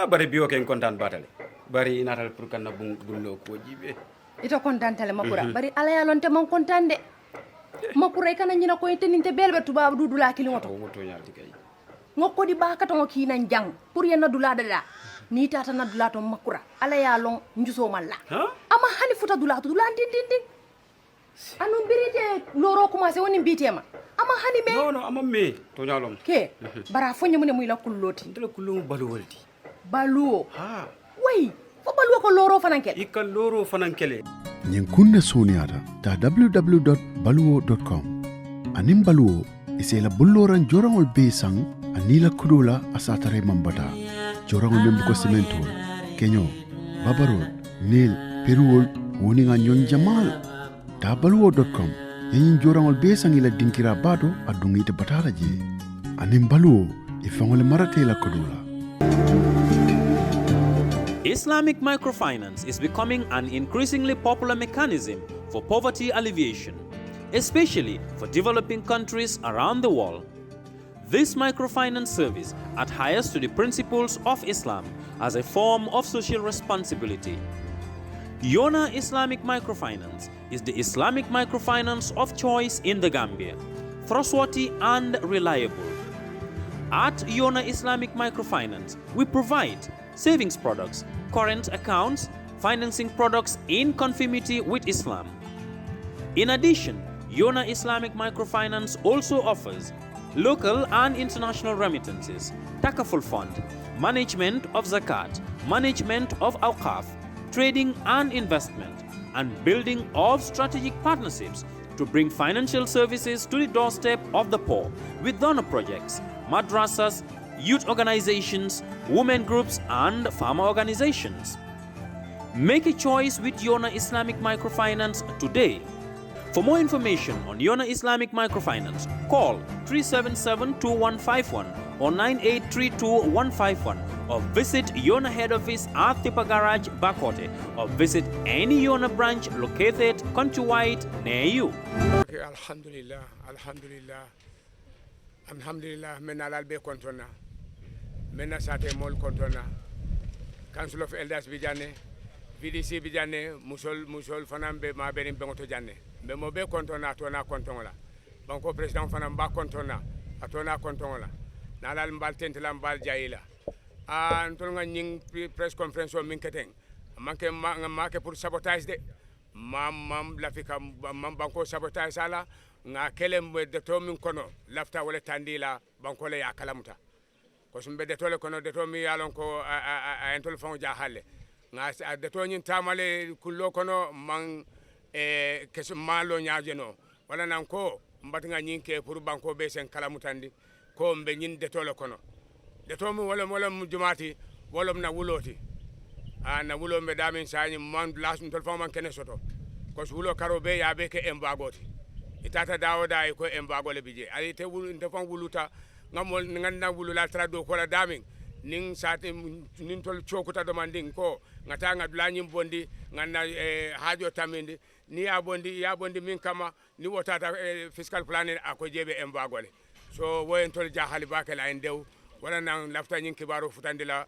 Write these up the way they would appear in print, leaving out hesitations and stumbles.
bari biwo ken kontan batale bari natal pour kan bullo ko jibe ito kontan tale makura bari ala ya lonte man kontan de makura kana nyina ko teninte belbe tuba dudula kilimoto o to nyalti kay ngokko di baka to kinan jang pour yena dula dada ni tata na dula to makura ala ya lon njuso malla ama hani futa dula to dula din anu birite loro commencé woni bitema ama hani me non ama me to nyalom ke bara fonye mun muy la kulloti ndela kullu balu waldi balu ha way fo balu ko loro fanankel ikal loro fanankele ñin kunna soniyata ta www.baluwo.com anin baluwo isela bulloran jorangol be sang anila kudola asatare mambata jorangol membu ko sementol kenyo babarol nil peruwol woni nga nyon jamal ta baluwo.com yin jorangol be sang ila dinkira bado adungite batala je anin baluwo ifangole marate la kudola. Islamic microfinance is becoming an increasingly popular mechanism for poverty alleviation, especially for developing countries around the world. This microfinance service adheres to the principles of Islam as a form of social responsibility. Yona Islamic Microfinance is the Islamic microfinance of choice in the Gambia, trustworthy and reliable. At Yona Islamic Microfinance, we provide savings products, current accounts, financing products in conformity with Islam. In addition, Yona Islamic Microfinance also offers local and international remittances, Takaful Fund, management of zakat, management of awqaf, trading and investment, and building of strategic partnerships to bring financial services to the doorstep of the poor with donor projects, madrasas, youth organizations, women groups, and farmer organizations. Make a choice with Yona Islamic Microfinance today. For more information on Yona Islamic Microfinance, call 377-2151 or 9832-151 or visit Yona head office at Tipa Garage, Bakote, or visit any Yona branch located countrywide near you. Okay, Alhamdulillah, men alal be kontona. Mena sate mol kontona Council of Elders bijane VDC bijane musol fanam be ma benin bengoto janne be mo be kontona atona kontongola banko president fanam ba kontona atona kontongola nalal mbal tentela mbal jayila antol nga nying press conference o min keteng manke pour sabotage de mam lafika mam banko sabotage ala nga kelem de to min kono lafta wala tandila banko le yakalamuta ko sumbe de tole kono de to mi yalon ko en tol fon ja halle nga de to nyin tamale kullo kono man keso malo nyaajeno wala nan ko mbati nga nyin ke pour banko be sen kala mutandi ko mbe nyin de tole kono de to mi wala mu jumati wala na wuloti na wulo mbe damin saani man lasum tol fon man kene soto ko wulo karo be ya be ke embagoti itata dawoda ko embago le bije ali te wulu nte fon wuluta ngamol nganda wulu la trado ko la damin ning sate nin tol chokuta demanding ko ngata ngadula nyim bondi ngana hajo tamindi ni ya bondi min kama ni wotata fiscal plan ako jebe embagole so woyen tol jahali bakela en dew wala nan lafta nyin kibaro futandila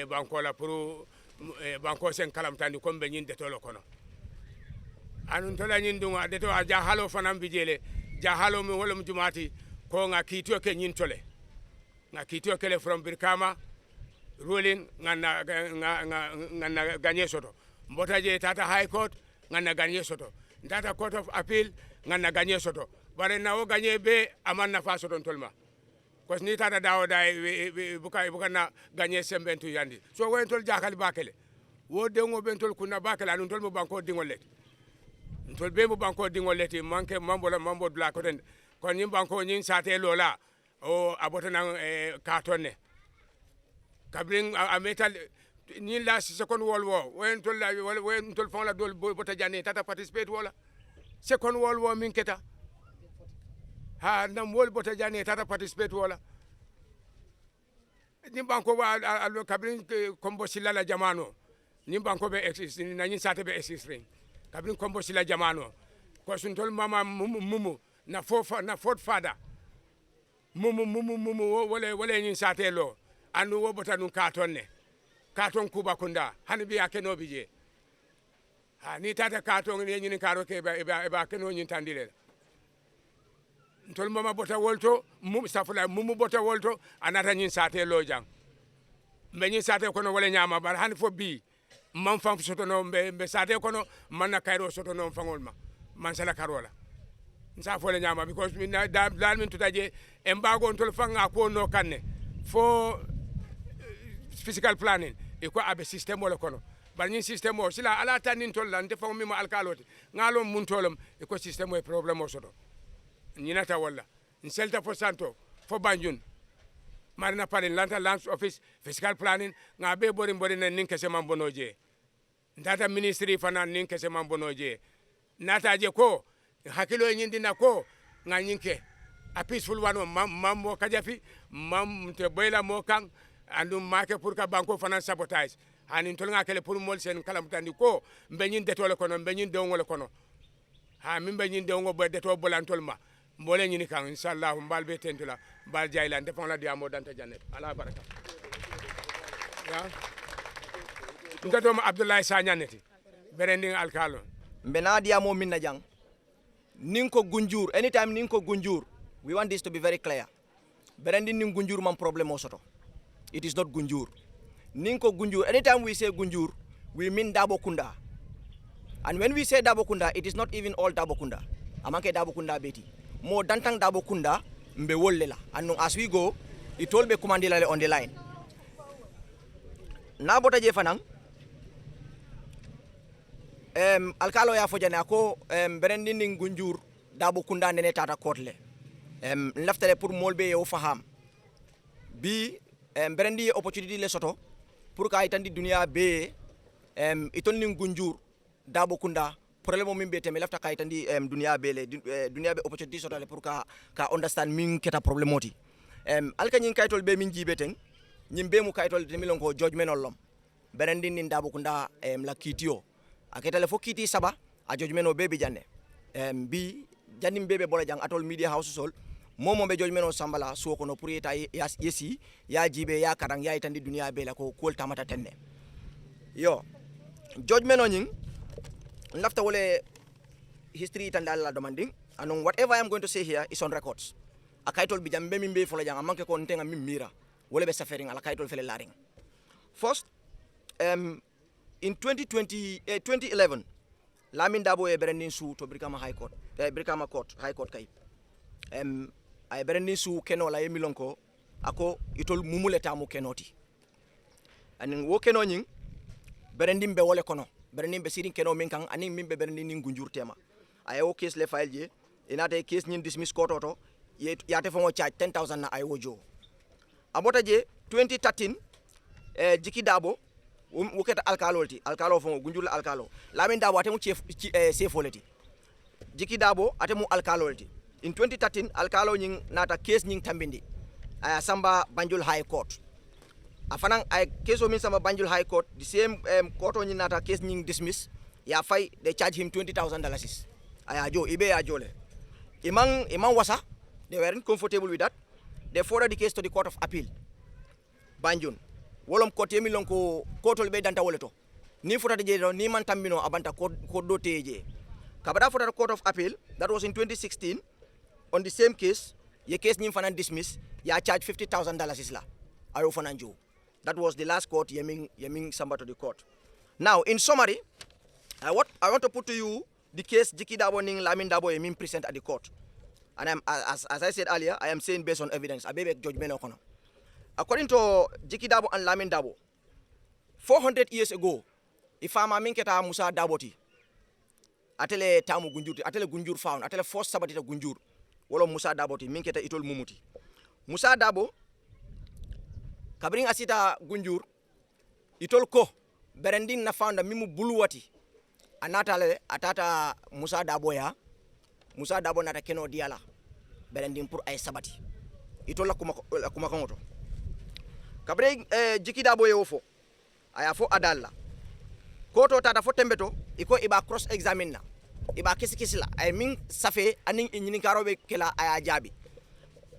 banko la pour banko sen kalam tandi kombe nyin de tolo kono anun tola nyin dunga de to jahalo fanam bijele jahalo mi wala mjumati ko nga kitio ke nyin tole nga kitio kele from Birkama ruling ngana gagné soto mbota je tata high court ngana gagné soto tata court of appeal ngana gagné soto bare nawo gagné be amanna fa soto tolma ko ni tata dawo dai buka na gagné sembentu yandi so woyen tol jakali bakele wo de ngo bentol kunna bakele anun tol mo banko dingolet tol be mo banko dingoleti manke mambo dula ko den ko nyim banko nyin sate lola o abota nan kartonne kabring a metal ni la second world war when tol fon la dol bota janne tata participate wala second world war min keta ha nam wol bota janne tata participate wala ni banko wa alo kabring kombo silala jamano ni banko be exist ni nyin sate be exist kabring kombo sila jamano ko sun tol mama mumu na fourth father mumu wala nyin sate lo anu wo bota nun kartonne katon kuba kunda hani biya keno bije ha ni tata katon ni nyini karo ke ba keno nyin tandile ntol mama bota wolto mum safula mum bota wolto anata nyin sate lojang mbe nyin sate kono wala nyama bar hani fo bi man fam soto no mbe sate kono man na kayro soto no fangol ma man sala karola nsa fo le nyama because min dal min tutaje embago ntol fanga ko no kanne fo physical planning e ko abe system wala kono bar nyin system o sila ala tanin tol lan te fami ma alkaloti ngalo mun tolum e ko system o problem o soto ñinata walla nselta fo santo fo banjun marina palin lanta lands office fiscal planning nga be bori na nin kese man bonoje ndata ministry fana nin kese man bonoje nata je ko hakilo ñindi na ko nga ñinke a peaceful one mam mo kajafi mam te boyla mo kan andu make pour ka banko fana sabotage hanin tol nga kele pour mol sen kalam tandi ko mbe ñin detole kono mbe ñin dewngol kono ha min mbe ñin dewngo be deto bolantol ma mbole ñini kan inshallah mbal be tentula mbal jaylan defon la diamo danta jannet ala baraka ya ngato ma abdoulaye sagnaneti berending alkalo mbena diamo minna jang ninko gunjur anytime ninko gunjur we want this to be very clear berending ning gunjur man problem o soto it is not gunjur ninko gunjur anytime we say gunjur we mean Dabo Kunda, and when we say Dabo Kunda it is not even all Dabo Kunda amanke Dabo Kunda beti mo dantang Dabo Kunda mbe wollela and as we go it will be commanded on the line na bota je fanang alkalo ya fojane ako berending gunjur Dabo Kunda nene tata kotle laftale pour molbe yo faham bi berendi opportunity le soto pour ka itandi dunia be itol ning gunjur Dabo Kunda problème min be teme lafta ka itandi dunia be le dunia be opportunity soto le pour ka understand min keta problème oti alka nyin kaytol be min jibe ten nyim be mu kaytol de milon ko judgment ollom berendi nin Dabo Kunda la kitio aketale fo kiti saba a judgment o be janne bi janim bebe bola jang atol media house sol momo be jojmeno sambala so kono pour yeta yesi ya jibe ya karang ya itandi dunia be la ko kol tamata tenne yo jojmeno nying lafta wole history tanda la demanding and whatever I am going to say here is on records akaitol bi jambe min be fola jang manke ko ntenga min mira wole be suffering ala kaitol fele laring first in 2011 Lamin Dabo e berendin su to Brikama High Court Brikama Court High Court kay ay berendin su keno la yemilon ko ako itol mumuleta mu kenoti anin wo keno nyin berendin be wole kono berendin be sirin keno min kan anin min be berendin nin gunjur tema ay o case le file je inate case nyin dismiss court oto yate fo mo charge 10,000 na ay wojo abota je 2013 Jiki Dabo wuketa alkalo fo gunjul alkalo Lamin Dabo atemu sefoleti Jiki Dabo atemu alkalolti in 2013 alkalo nying nata case nying tambindi aya samba Banjul High Court afanang ay case o min samba Banjul High Court the same court o nying nata case nying dismiss ya fay they charge him $20,000 aya jo ibe ya jole imang wasa they weren't comfortable with that they forwarded the case to the Court of Appeal Banjul wolom ko temilon ko kotol be danta woleto ni futata je ni man tambino abanta ko do teje kabada futata Court of Appeal that was in 2016 on the same case ye case nim fanan dismiss ya charge $50,000 isla ayo fananjo that was the last court yeming samba to the court now in summary I want to put to you the case Jiki Dabo ning Lamin Dabo yeming present at the court and as I said earlier I am saying based on evidence abebe judgment okono. According to Jiki Dabo and Lamin Dabo, 400 years ago, ifama minketa Musa Daboti, atele tamu gunjur, atele gunjur found, atele first sabatita gunjur, wolo Musa Daboti, minketa itol mumuti. Musa Dabo, kabring asita gunjur, itol ko, berending na found mimu buluwati, atata Musa Dabo ya, Musa Dabo nata keno diala, berending pur ay sabati. Itol la kumakongoto. Kabre Jiki Dabo yofo aya fo adalla koto tata fo tembeto iko iba cross examine na iba kisi la ay min safe anin nyini karobe kela aya jabi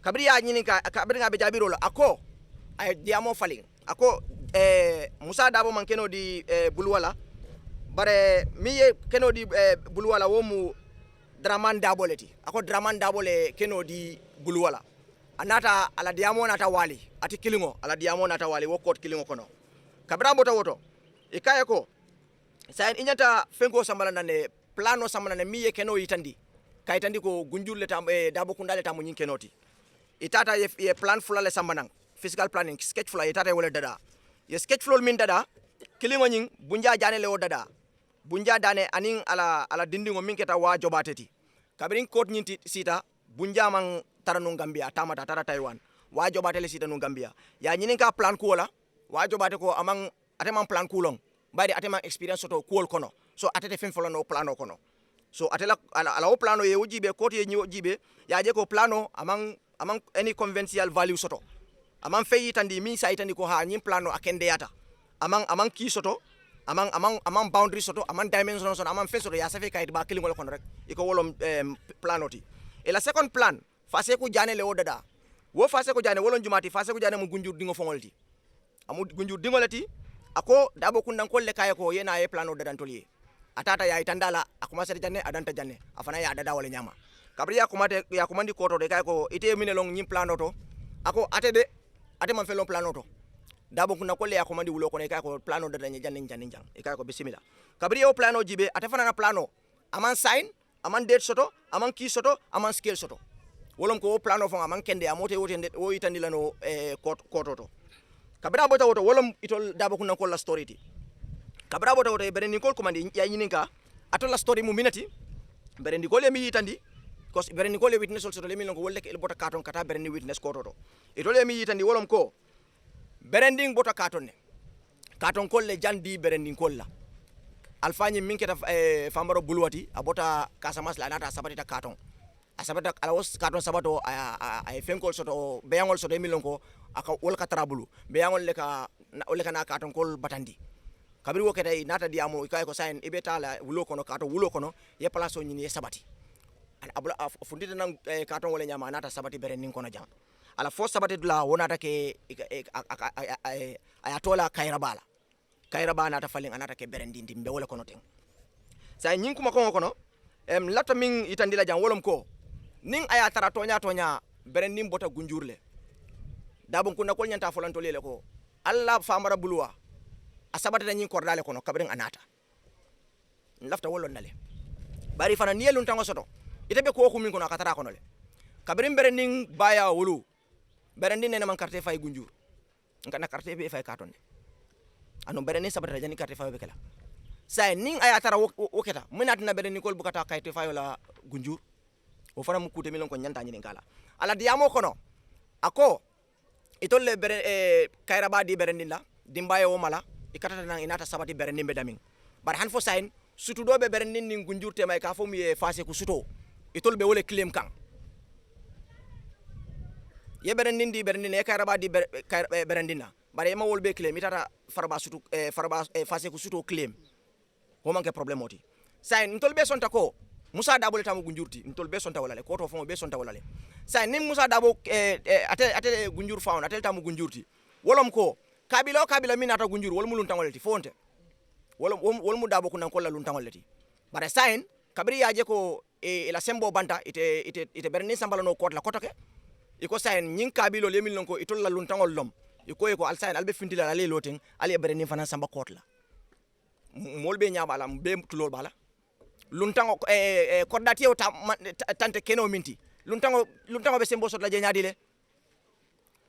kabri ya nyini ka kabri ngabe jabi rolo ako ay diamo falling ako Musa Dabo man keno di bulwala bare mi ye keno di bulwala wo mu Draman Dabo leti ako Draman Dabo le keno di bulwala anata ala diamo nata wali ati kilingo ala diamo nata wali wo kot kilingo kono kabra bota woto e kaya ko sayen inyata fenko sambala nane plano sambala ne mi ye keno yitandi kayitandi ko gunjurle tam Dabo kundale tam nyin kenoti itata ye plan fulale sambanang physical planning sketch fula itata wala dada ye sketch flow min dada kilingo nyin bunja jane le o dada bunja dane aning ala dindingo min keta wa jobateti kabirin kot nyinti sita bunja man taranu Gambia tamata tara Taiwan wa jobatele sita nu Gambia ya nyinin ka plan ko wala wa jobate ko amang ateman plan kulong bayde ateman experience to kuol kono so atete fen folo no plano kono so atela ala o plano ye ujibe kot ye nyi ujibe ya je ko plano amang any conventional value soto amang feyi tandi min sa itandi ko ha nyim plano akende yata amang ki soto amang boundary soto amang dimension soto amang fe soto ya safe kayit ba kilingol kono rek iko wolom planoti et la second plan fase ko jane le odada wo fase ko jane wolon jumati fase ko jane mo gunjur dingo fongolti amu gunjur dingolati ako Dabo kundan kolle kay ko yena e plano dadan toliye atata ya itandala akuma sere janne adanta janne afana ya dada wala nyama kabri ya kumandi koto de kay ko ite mine long nyim plano to ako ate man felon plano to Dabo kundan kolle ya kumandi wulo ko ne kay ko plano dadan janne jang e kay ko bismillah kabri o plano jibe ate fana na plano aman sign aman date soto aman key soto aman scale soto wolom ko plano fo aman kende amote wote o itandi lano koto to kabra bota woto wolom itol Dabo kundan kolla story ti kabra bota woto beren ni kol komandi ya yininka atola story mu minati beren ni kol mi yitandi cause beren ni kol witness soto le mi lonko wolle ke bota katon kata beren ni witness koto to itol mi yitandi wolom ko beren ding bota katon ne katon kol le jandi beren ni kolla alfani min keta fambaro bulwati abota Casamance la nata sabati ta katon asabata alawos katon sabato ay fenkol soto beyangol soto mi lonko aka wol ka trabulu beyangol le ka na katon kol batandi kabiri wo keta nata diamo ikay ko sain ibeta la wulo kono katon wulo kono ye place nyini ye sabati abula fundita nan katon wala nyama nata sabati beren nin kono jang ala fo sabati dula wonata ke ayatola kayraba nata falling anata ke beren dindi be wala kono ten say nyin kuma kono latta min itandila jang wolom ko nin aya tara tonya beren nin bota gunjurle Dabo kunna kol nyanta folanto lele ko alla famara bulwa asabata nyin kordale kono kabren anata lafta wolon nale bari fana nielun tango soto itebe ko min kono akatara kono le kabren beren nin baya wulu beren nin ne man carte fay gunjur ngana carte be fay katon anu beren nin sabata jani carte fay be kala say nin aya tara woketa minat na beren nin kol bukata kayte fay wala gunjur o fana mu kute milon ko nyanta nyin kala ala diamo kono ako itolle beren kayraba di beren dinda dimbaye o mala ikatata nan inata sabati beren nimbe damin bar han fo sain sutu do be beren nin gunjurte may ka fo mi fase ku suto itol be wole claim kan ye beren nin di beren nin e kayraba di beren dinda bare ma wol be claim itata farba sutu fase ku suto claim ko manke problem oti sain ntol be sonta ko Musa Dabo le tamu gunjurti ntol be sonta wala le koto fo be sonta wala le say nim Musa Dabo ate gunjur fawn ate tamu gunjurti wolom ko kabila minata gunjur wol mulun tangolati fonte wol mu Dabo kunan kolla lun tangolati bare sain kabri yaje ko la sembo banta ite berni sambala no kot la kotoke iko sain nyin kabilo le milon ko itol la lun tangol lom iko al sain albe fintila la le lotin ali berni fana samba kot la molbe nyaaba la be tulol bala luntango kordati o tante keno minti luntango be sembo sot la je nyaadile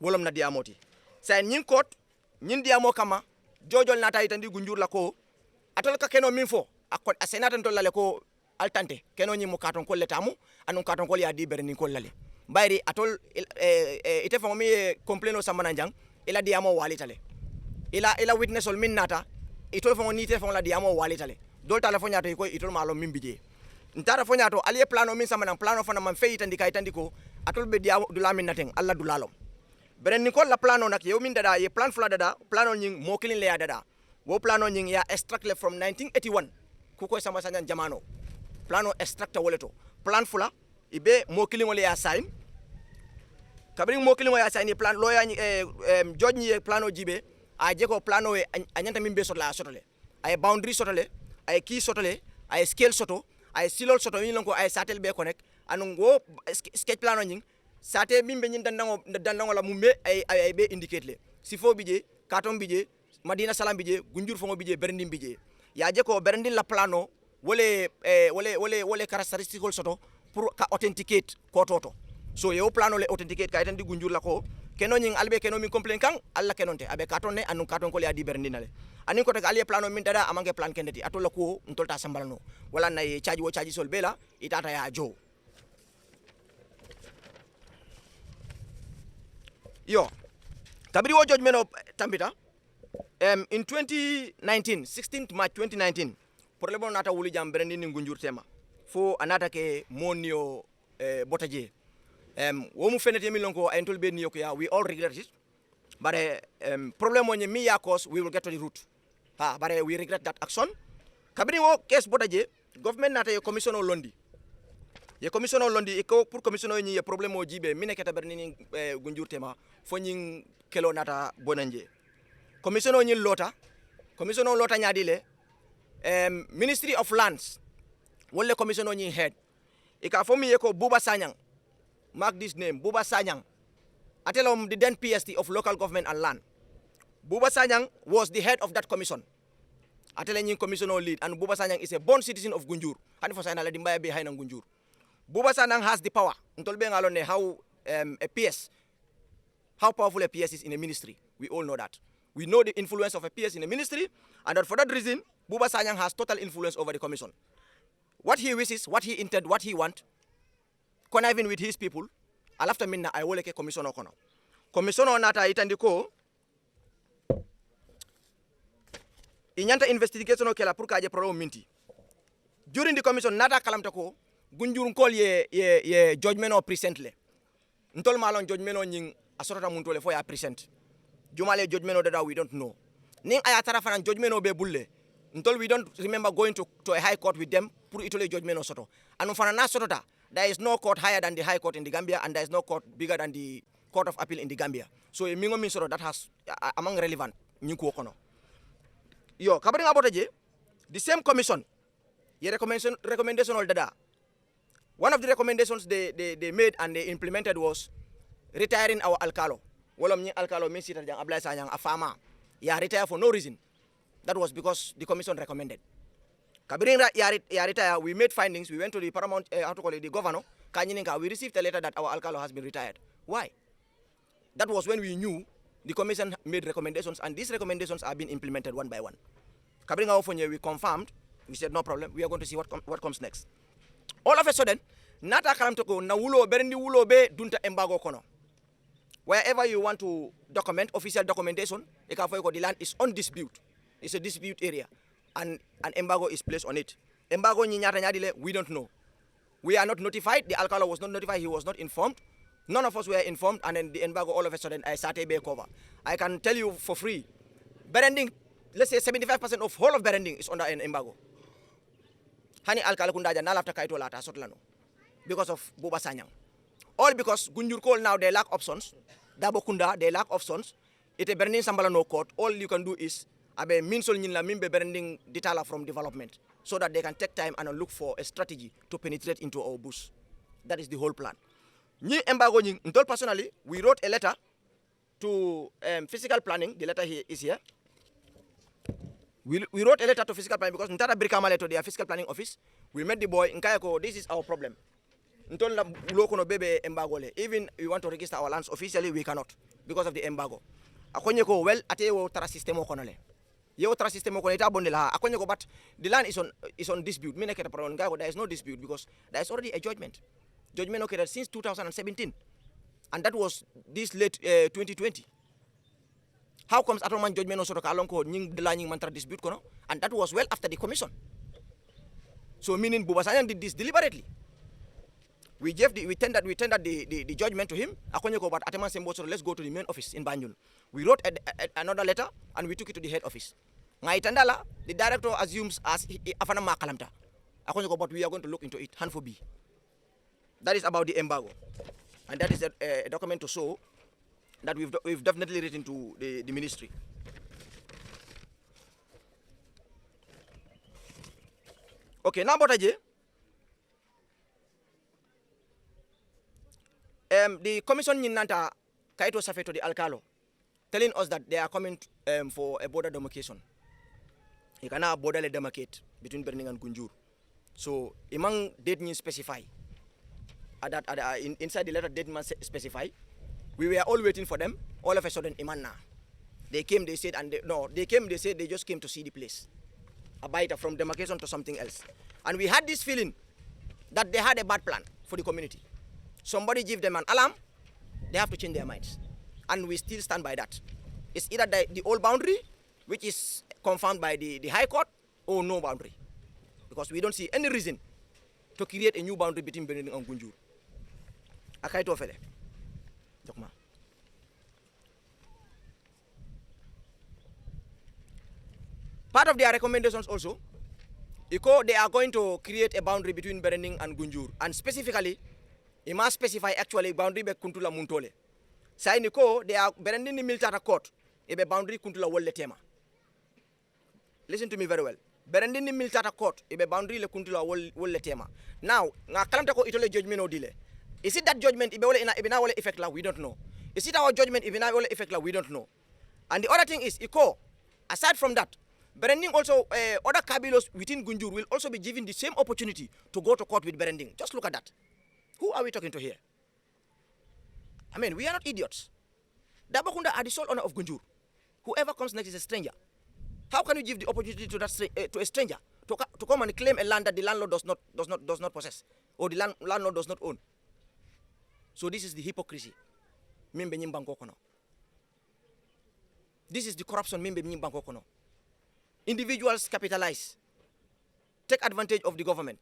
wolom na diamoti sa nyin kot nyin diamo kama jojol nata itandi gunjur la ko atol ka keno min fo akot asenata to lale ko altante keno nyi mo katon kolle tamu anun katon kol ya di berni kol lale bayri atol ite fo mi complaino samana jang ila diamo walitale ila witness ol min nata itol fo ni te fo la diamo walitale dol tala fo nyaato ko itol malo min bije ntara fo nyaato ali plano min sama plano fo na man feyti ndi kay tandiko atol be dia du lamin naten alla du lalom beren ni ko la plano nak yow min dada ye plan fula dada plano nying mo kilin le ya dada wo plano nying ya extract le from 1981 ku ko sama sanyan jamano plano extract woleto plan fula ibe mo kilin wala ya sign kabri mo kilin wala ya sign plan lo ya jodni plano jibe a jeko plano e anyanta min be sotla sotole ay boundary sotole ay key sotole ay scale soto ay silol soto min lonko ay satel be connect anu go sketch plano nying sate min be nyin dandango la mumbe ay be indicate le sifo bije katon bije madina salam bije gunjur fongo bije berndin bije ya jeko berndin la plano wole characteristical soto pour ka authenticate ko toto so yo plano le authenticate ka tan di gunjur la ko keno nyin albe keno min complain kan alla kenonte abe katon ne anu katon ko le adi berndinale anin ko to ali plano min dada amange plan kendeti atolla ko ntolta sambalano wala nay charge sol bela itata ya jo yo kabiri wo judgment of tambita in 2019 16th March 2019 problème nata wuli jam berendin ni gunjur tema fo anata ke monio botaje wo mu fenete mi lonko ay tol be ni ko ya we all regret it but problem on mi ya cause we will get to the root but we regret that action kabiri wo case botaje government nata ye commission o londi ko pour commission o ni problème o jibe mi nekata berni gunjur tema fo nyin kelo nata bonanje commission o nyin lota nyadi le Ministry of Lands wole commission o nyin head ika fo mi ko Buba Sanyang mark this name Buba Sanyang atelom the then PST of local government and land Buba Sanyang was the head of that commission atele nyin commission o lead and Buba Sanyang is a born citizen of Gunjur hani fo sayna la dimbaye be hayna Gunjur Buba Sanyang has the power ntol be ngalone how a PS how powerful a PS is in a ministry we all know that we know the influence of a PS in a ministry and for that reason Buba Sanyang has total influence over the commission what he wishes what he intend what he want conniving with his people alafta minna ay woleke commission o kono commission o nata itandi ko inyanta investigation o kela pour kaje problem minti during the commission nata kalamta ko gunjur kol ye judgment o presently ntol malon judgment o nying asotata mun tole fo ya present jumale judgment o dada we don't know ning aya tara fanan judgment o be bulle ntol we don't remember going to a high court with them pour itole judgment o soto anu fanana sotota there is no court higher than the high court in the Gambia and there is no court bigger than the court of appeal in the Gambia so mingo min soto that has among relevant nyiko kono yo kabari ngabota je the same commission ye recommendation all dada one of the recommendations they made and they implemented was retiring our alcalo wolom ni alcalo min sita jang Ablaye Sanyang afama ya retire for no reason that was because the commission recommended kabirin ya retire we made findings we went to the paramount the governor kanyininga we received a letter that our alcalo has been retired why that was when we knew the commission made recommendations and these recommendations are being implemented one by one kabirin ofonye we confirmed we said no problem we are going to see what comes next all of a sudden nata kalamto ko na wulo berendi wulo be dunta embargo kono wherever you want to document official documentation the land is on dispute it's a dispute area and an embargo is placed on it embargo ni nyata nyadile we don't know we are not notified the alcalo was not notified he was not informed none of us were informed and then the embargo all of a sudden I started be cover I can tell you for free berending let's say 75% of whole of berending is under an embargo hani alcalo kundaja na lafta kaito lata sotlano because of Buba Sanyang all because Gunjur Kol now they lack options Dabo Kunda they lack options ite berending sambala no court all you can do is abe minsol nyin la mimbe berending ditala from development so that they can take time and look for a strategy to penetrate into our bush that is the whole plan ni embargo nyin ntol personally we wrote a letter to physical planning the letter here is here we wrote a letter to physical planning because ntata brikamale to their physical planning office we met the boy nkaya ko this is our problem ntol la loko no bebe embargo le even we want to register our lands officially we cannot because of the embargo akonye ko well ate wo tara system ko nole yo tara system ko eta bonde la akonye ko but the land is on dispute mine keta problem ngaya ko there is no dispute because there is already a judgment occurred since 2017 and that was this late 2020 how comes atoman judgment also ka alon ko nying de la nying mantra dispute kono and that was well after the commission so meaning Buba Sanyang did this deliberately we tendered the judgment to him akonye ko but ataman sembo so let's go to the main office in Banjul we wrote another letter and we took it to the head office ngai tandala the director assumes as afana makalamta akonye ko but we are going to look into it hand for B that is about the embargo and that is a document to show that we've definitely written to the ministry Okay, now botaje. The commission in Nanta Kaito Safeto the Alcalo telling us that they are coming for a border demarcation. You can now border demarcate between Berning and Gunjur. So, among date means specify. Inside the letter, date must specify. We were all waiting for them. All of a sudden, Imanna. They came, they said, they said they just came to see the place. A bite from demarcation to something else. And we had this feeling that they had a bad plan for the community. Somebody give them an alarm, they have to change their minds. And we still stand by that. It's either the old boundary, which is confirmed by the High Court, or no boundary. Because we don't see any reason to create a new boundary between Benin and Gunjur. Akaito Fele. Dokma. Part of their recommendations also, they are going to create a boundary between Berening and Gunjur. And specifically, it must specify actually boundary be Kuntula Muntole. Say they are Berening Military Court, a boundary Kuntula Wolle Tema. Listen to me very well. Berening Military Court, a boundary le Kuntula Wolle Tema. Now, Kalamtako itole judgment or delay. Is it that judgment ibina wole effect la? We don't know. Is it our judgment ibina wole effect la? We don't know. And the other thing is, aside from that, Berending also, other Kabilos within Gunjur will also be given the same opportunity to go to court with Berending. Just look at that. Who are we talking to here? I mean, we are not idiots. Dabakunda are the sole owner of Gunjur. Whoever comes next is a stranger. How can you give the opportunity to to a stranger to come and claim a land that the landlord does not possess, or the landlord does not own? So this is the hypocrisy. This is the corruption. Individuals capitalize, take advantage of the government,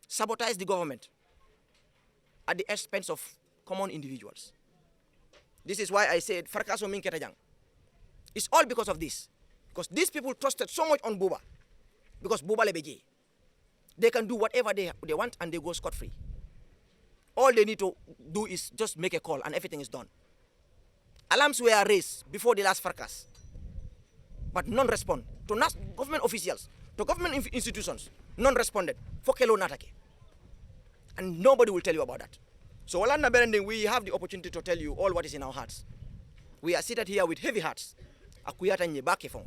sabotage the government at the expense of common individuals. This is why I said, Frakaso min ketajang. It's all because of this. Because these people trusted so much on Buba. Because Buba lebeje. They can do whatever they want and they go scot-free. All they need to do is just make a call and everything is done. Alarms were raised before the last fracas, but none respond. To government officials, to government institutions, none responded. Fokelo natake. And nobody will tell you about that. So Walanda Berending, we have the opportunity to tell you all what is in our hearts. We are seated here with heavy hearts. Akuyata nyebake fong.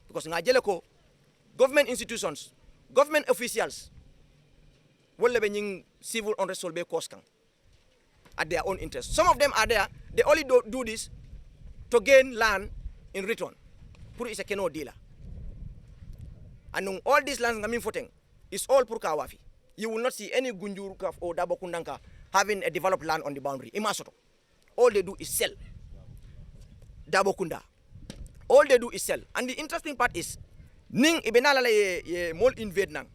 Because ngajeleko, government institutions, government officials, will be civil unrest will be caused at their own interest. Some of them are there, they only do this to gain land in return. Pur is a keno dealer. And all these lands ngamin foteng is all pur kawafi. You will not see any Gunjur or Dabokundanka having a developed land on the boundary. Imasoto. All they do is sell. Dabokunda. All they do is sell. And the interesting part is, Ning ibenala ye mol invade nang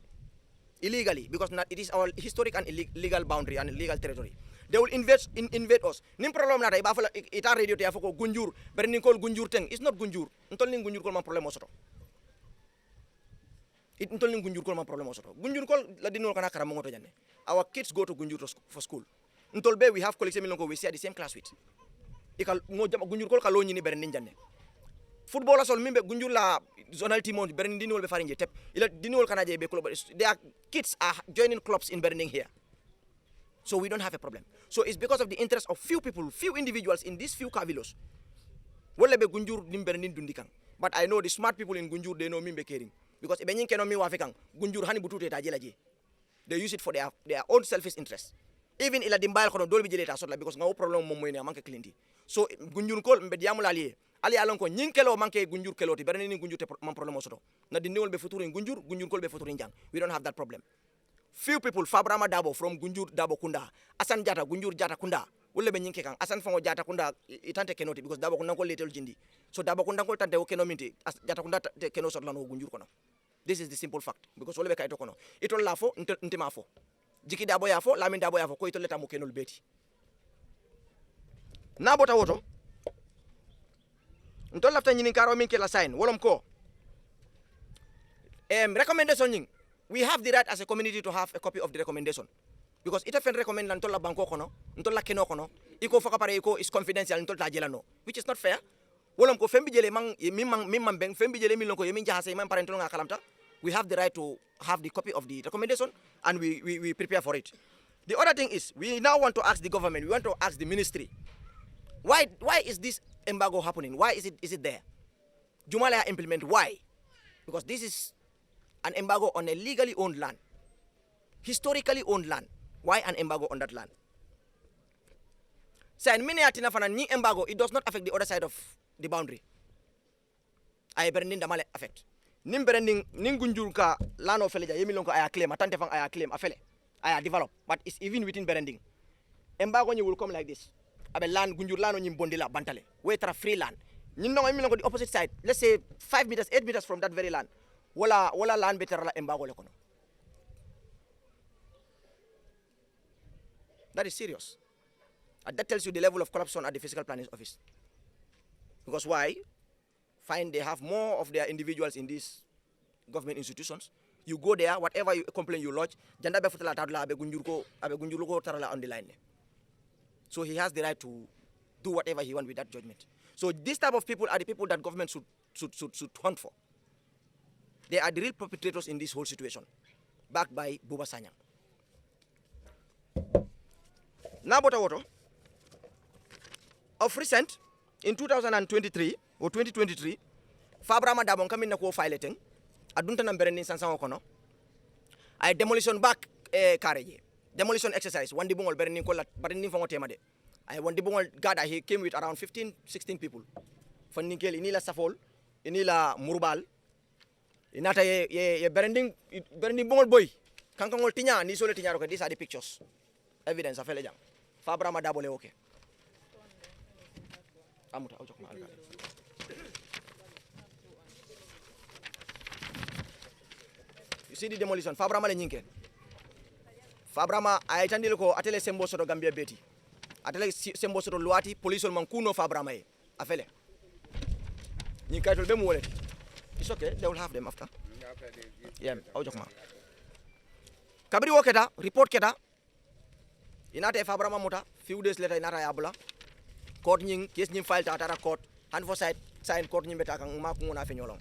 illegally, because it is our historic and illegal boundary and illegal territory. They will invade us. Nim problem na iba fala ita radio te afoko Gunjur, but ning call Gunjur teng. It's not Gunjur. Untol ning Gunjur call man problem osoto. It untol ning Gunjur call man problem osoto. Gunjur call la dinol kana karamongo to janne. Our kids go to Gunjur for school. Untol be we have colleagues milongo we see at the same class with. Ikal ngo jam Gunjur call kalo nyini beren janne. Football asol mimbe Gunjur la zonal team on beren dinol be farinje tep. Ila dinol kana je be club. Their kids are joining clubs in Berning here. So we don't have a problem. So it's because of the interest of few people, few individuals in these few kavilos. Wole be Gunjur nimbernin dundikang. But I know the smart people in Gunjur, they know me be caring. Because ibenyin keno mi wafikang, Gunjur hani butute ta jela je. They use it for their own selfish interest. Even ila dimbayal kono dolbi jele ta sotla because ngaw problem mom moy ne manke clinti. So Gunjur kol mbe diamul ali alon ko nyin kelo manke Gunjur keloti bereni ni Gunjur te man problem soto. Na dinewol be futuri Gunjur kol be futuri jang. We don't have that problem. Few people, Fabrama Dabo from Gunjur Dabo Kunda, Asan Jata, Gunjur Jata Kunda, will be Kang, Asan from Jata Kunda, Itante Kenoti, because Dabo Kunda little Jindi. So Dabo Kunda Tante Kenomiti, Jata Kunda Kenosotano Gunjur. This is the simple fact, because Olebe Kaitokono. It will lafo, Intimafo. Jiki Daboyafo, Lamin Daboyafo, Koito Letamukenol Betty. Nabota Woto. Until after Ninkaro Minkela sign, Wolomko. Recommendation. We have the right as a community to have a copy of the recommendation. Because it often recommend ntola banko kono, ntola keno kono, iko fakapare iko is confidential ntola jela no, which is not fair. Wolom ko fembi jele mang mimang beng fembi jele milon ko yemin jahase man parentul nga kalamta. we have the right to have the copy of the recommendation, and we prepare for it. The other thing is, we now want to ask the government, we want to ask the ministry, why is this embargo happening? Why is it there? Jumalaya implement, why? Because this is an embargo on a legally owned land, historically owned land. Why an embargo on that land? So in many atina ni embargo, it does not affect the other side of the boundary. Ay berending damale affect. Nim berending ningunjul ka lano fele ja yemilon ko aya claim, atante fang aya claim afele. Aya develop, but it's even within berending. Embargo ni will come like this. Abe land gunjur lano nyim bondila bantale. We tra free land. Ñin no yemilon ko the opposite side. Let's say 5 meters, 8 meters from that very land. Wala land better la embargo le kono. That is serious. And that tells you the level of corruption at the physical planning office. Because why? Find they have more of their individuals in these government institutions. You go there, whatever you complain you lodge, janda be futala tadla abe gunjurko tarala on the line. So he has the right to do whatever he wants with that judgment. So this type of people are the people that government should hunt for. They are the real perpetrators in this whole situation, backed by Buba Sanyang. Nabota Woto, of recent, in 2023 or 2023, Fabrama Dabon coming na ko fileting, adunta na berenin sansan kono. Ay demolition back carriage. Demolition exercise. One dibungol berenin ko lat berenin fango tema de. Ay one dibungol gada he came with around 15, 16 people. Fanninkel inila Safol, inila Murbal. Inata ye berenin bungol boy. Kankangol tinya ni sole tinya roke. These are the pictures. Evidence afele jang. Fabrama Dabole okay. Amuta ojok ma alkali. You see the demolition. Fabrama le nyinke. Fabrama ayitandile ko atele sembo soto Gambia beti. Atele sembo soto luati police man kuno Fabrama e. Afele. Nyinka to be mu wallet. It's okay. They will have them after. Yeah, ojok ma. Kabri woketa report keta. Inata Fabrama muta few days later inata yabula. Court nying case nying file ta court hand for side sign court nying beta kan ma ko na fenyolong.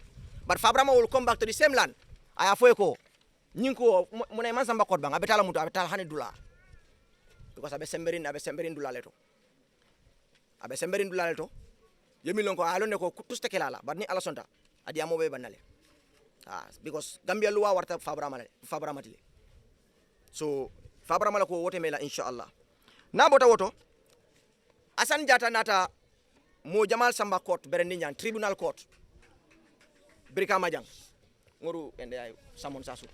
But Fabrama will come back to the same land. Aya foeko nying ko mona man samba court bang abetala muta abetala $100 because abe semberin $100 leto. Abe semberin $1 leto. Yemi lonko alone ko tuste kelala but ni ala sonta adi amobe banale. Because Gambia luwa warta Fabrama tile. So Fabrama la ko wote mela inshallah. Na bota woto Asan Jata nata mo Jamal Samba court berendi nyang tribunal court. Brikama jang. Ngoru ende ay samon sasu.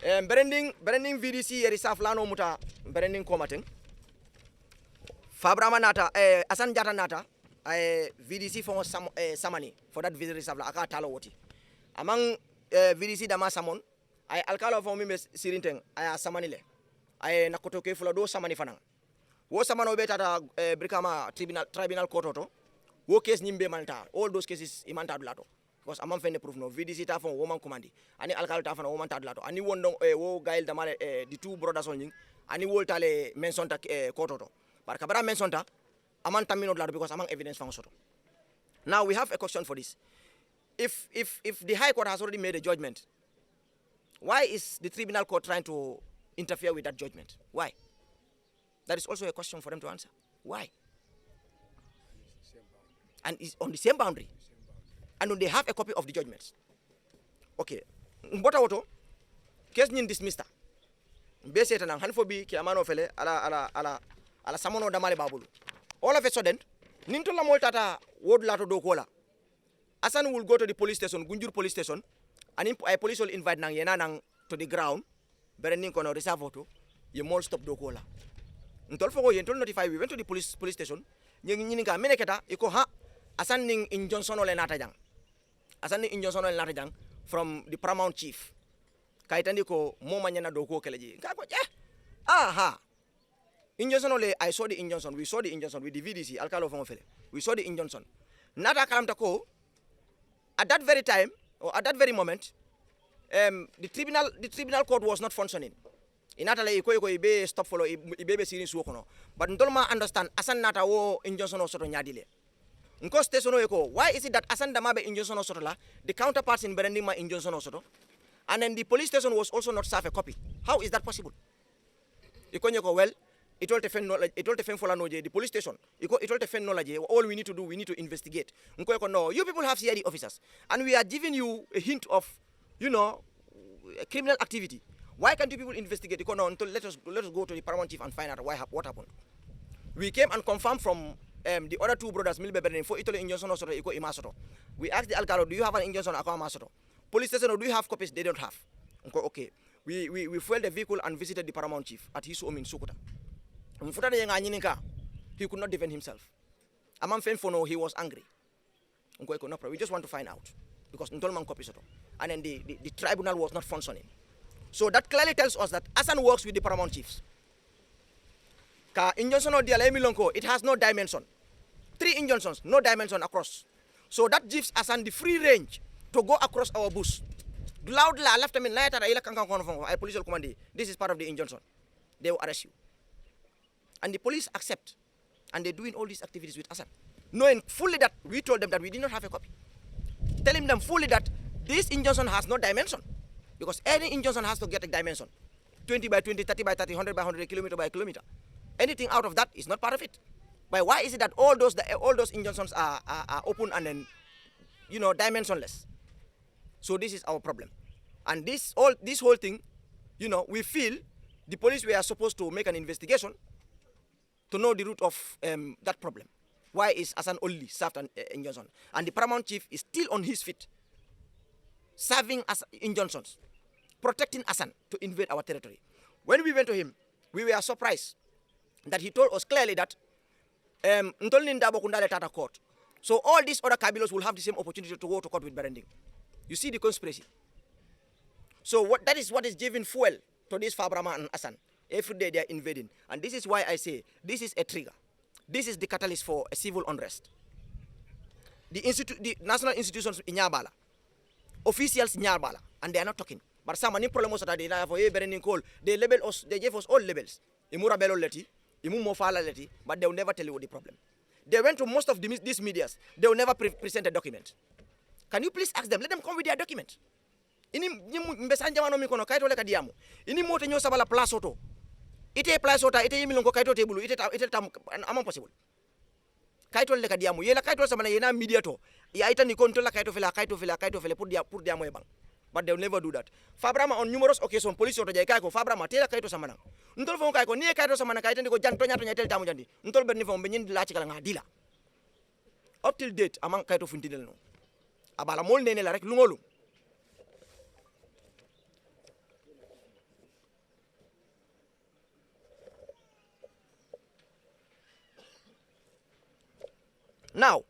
Berending VDC yeri saflano muta berending komateng. Fabrama nata Asan Jata nata VDC for samani for that visit safla aka talo woti. Among VDC dama samon ay alkalo for mi sirinteng ay samani le. Ay nakotoke fulo do samani fanang. Wo samano be tata Brikama tribunal court oto. Wo case nyimbe manta. All those cases imanta dulato. Because amam fenne proof no VDC ta fon woman commandi. Ani alkalo ta fon woman ta dulato. Ani wondong wo gail damale the two brothers on ning. Ani wol tale mention ta court oto. But kabara mention ta aman tamino dulato because amang evidence fang soto. Now we have a question for this. If the High Court has already made a judgment, why is the tribunal court trying to interfere with that judgment? Why? That is also a question for them to answer. Why? And it's on the same boundary. And they have a copy of the judgments. Okay. Mbota woto, case nyin dismissed. Bese tanang hanfo bi ki amano fele ala samono damale babulu. All of a sudden, ninto la moltata word lato do kola. Asan will go to the police station, Gunjur police station, and a police will invite nang yena nang to the ground. Berening kono reserve auto, ye mall stop do kola. Ntol foko yentol notify we went to the police station. Nyini ka meneketa iko ha Asan ning in Johnson ole nata jang. Asan ning in Johnson ole nata jang from the paramount chief. Kaitandi ko mo manyana do ko keleji. Ka ko aha. In Johnson ole I saw the in Johnson. We saw the in Johnson with the VDC alkalo fongo fele. We saw the in Johnson. Nata kalamta ko at that very time or at that very moment the tribunal court was not functioning. Inata le iko ibe stop follow ibe sirin su kono. But ndolma understand Asan nata wo in Johnson o soto nyadile. Nko station eko, why is it that Asan Damabe in Johnson Osotola, the counterparts in Berendima in Johnson Osoto, and then the police station was also not served a copy? How is that possible? Ikonyeko, well, it all defend knowledge, it all defend the police station. It all defend knowledge. All we need to do, we need to investigate. No, you people have CID officers, and we are giving you a hint of, criminal activity. Why can't you people investigate? No, let us go to the paramount chief and find out what happened. We came and confirmed from the other two brothers, Milbe Berlin, for Italy injunction also iko Imasoto. We asked the Alcalo, do you have an injunction akwa Masoto? Police station, do you have copies? They don't have. Okay. We fueled the vehicle and visited the paramount chief at his home in Sukuta. He could not defend himself. Amam Fenfono, he was angry. We just want to find out. Because Ntolman copies it. And then the tribunal was not functioning. So that clearly tells us that Asan works with the paramount chiefs. Injunction of the it has no dimension. 3 injunctions, no dimension across. So that gives Asan the free range to go across our bush. Loudly, left them in later, I police command. This is part of the injunction. They will arrest you. And the police accept. And they're doing all these activities with Asan. Knowing fully that we told them that we did not have a copy. Telling them fully that this injunction has no dimension. Because any injunction has to get a dimension. 20 by 20, 30 by 30, 100 by 100, kilometer by kilometer. Anything out of that is not part of it. But why is it that all those injunctions are open and then, dimensionless? So this is our problem. And this whole thing, we feel the police were supposed to make an investigation to know the root of that problem. Why is Asan only served an injunction? And the paramount chief is still on his feet, serving as injunctions, protecting Asan to invade our territory. When we went to him, we were surprised that he told us clearly that court. So all these other Kabilos will have the same opportunity to go to court with Berending. You see the conspiracy. So that is what is giving fuel to this Fabrama and Asan. Every day they are invading. And this is why I say this is a trigger. This is the catalyst for a civil unrest. The national institutions in Nyabala, officials in Nyabala, and they are not talking. But some problem that they have Berending call, they label us, they gave us all labels. Imura Belo Leti, Imu Mofala Leti, but they will never tell you what the problem. They went to most of these medias. They will never present a document. Can you please ask them? Let them come with their document. Ini mbesanja mano mikono kaito le kadiamu. Ini mote nyo sabala plasoto. Ite plasota ite yimilongo kaito tebulu ite tam amam possible. Kaito le kadiamu. Yela kaito sama na yena media to. Ya ita ni control la kaito fela pour dia mo ebang. But they will never do that. Fabrama on numerous occasions police oto jay kaiko Fabrama tela kaito sama na. Ntol fon kaiko ni kaito sama na kaito ndiko janto nya tel tamu jandi. Ntol berni fon benyin la ci kala ngadila. Up till date amang kaito funtinel no. Abala mol nene la rek lungolu. Now,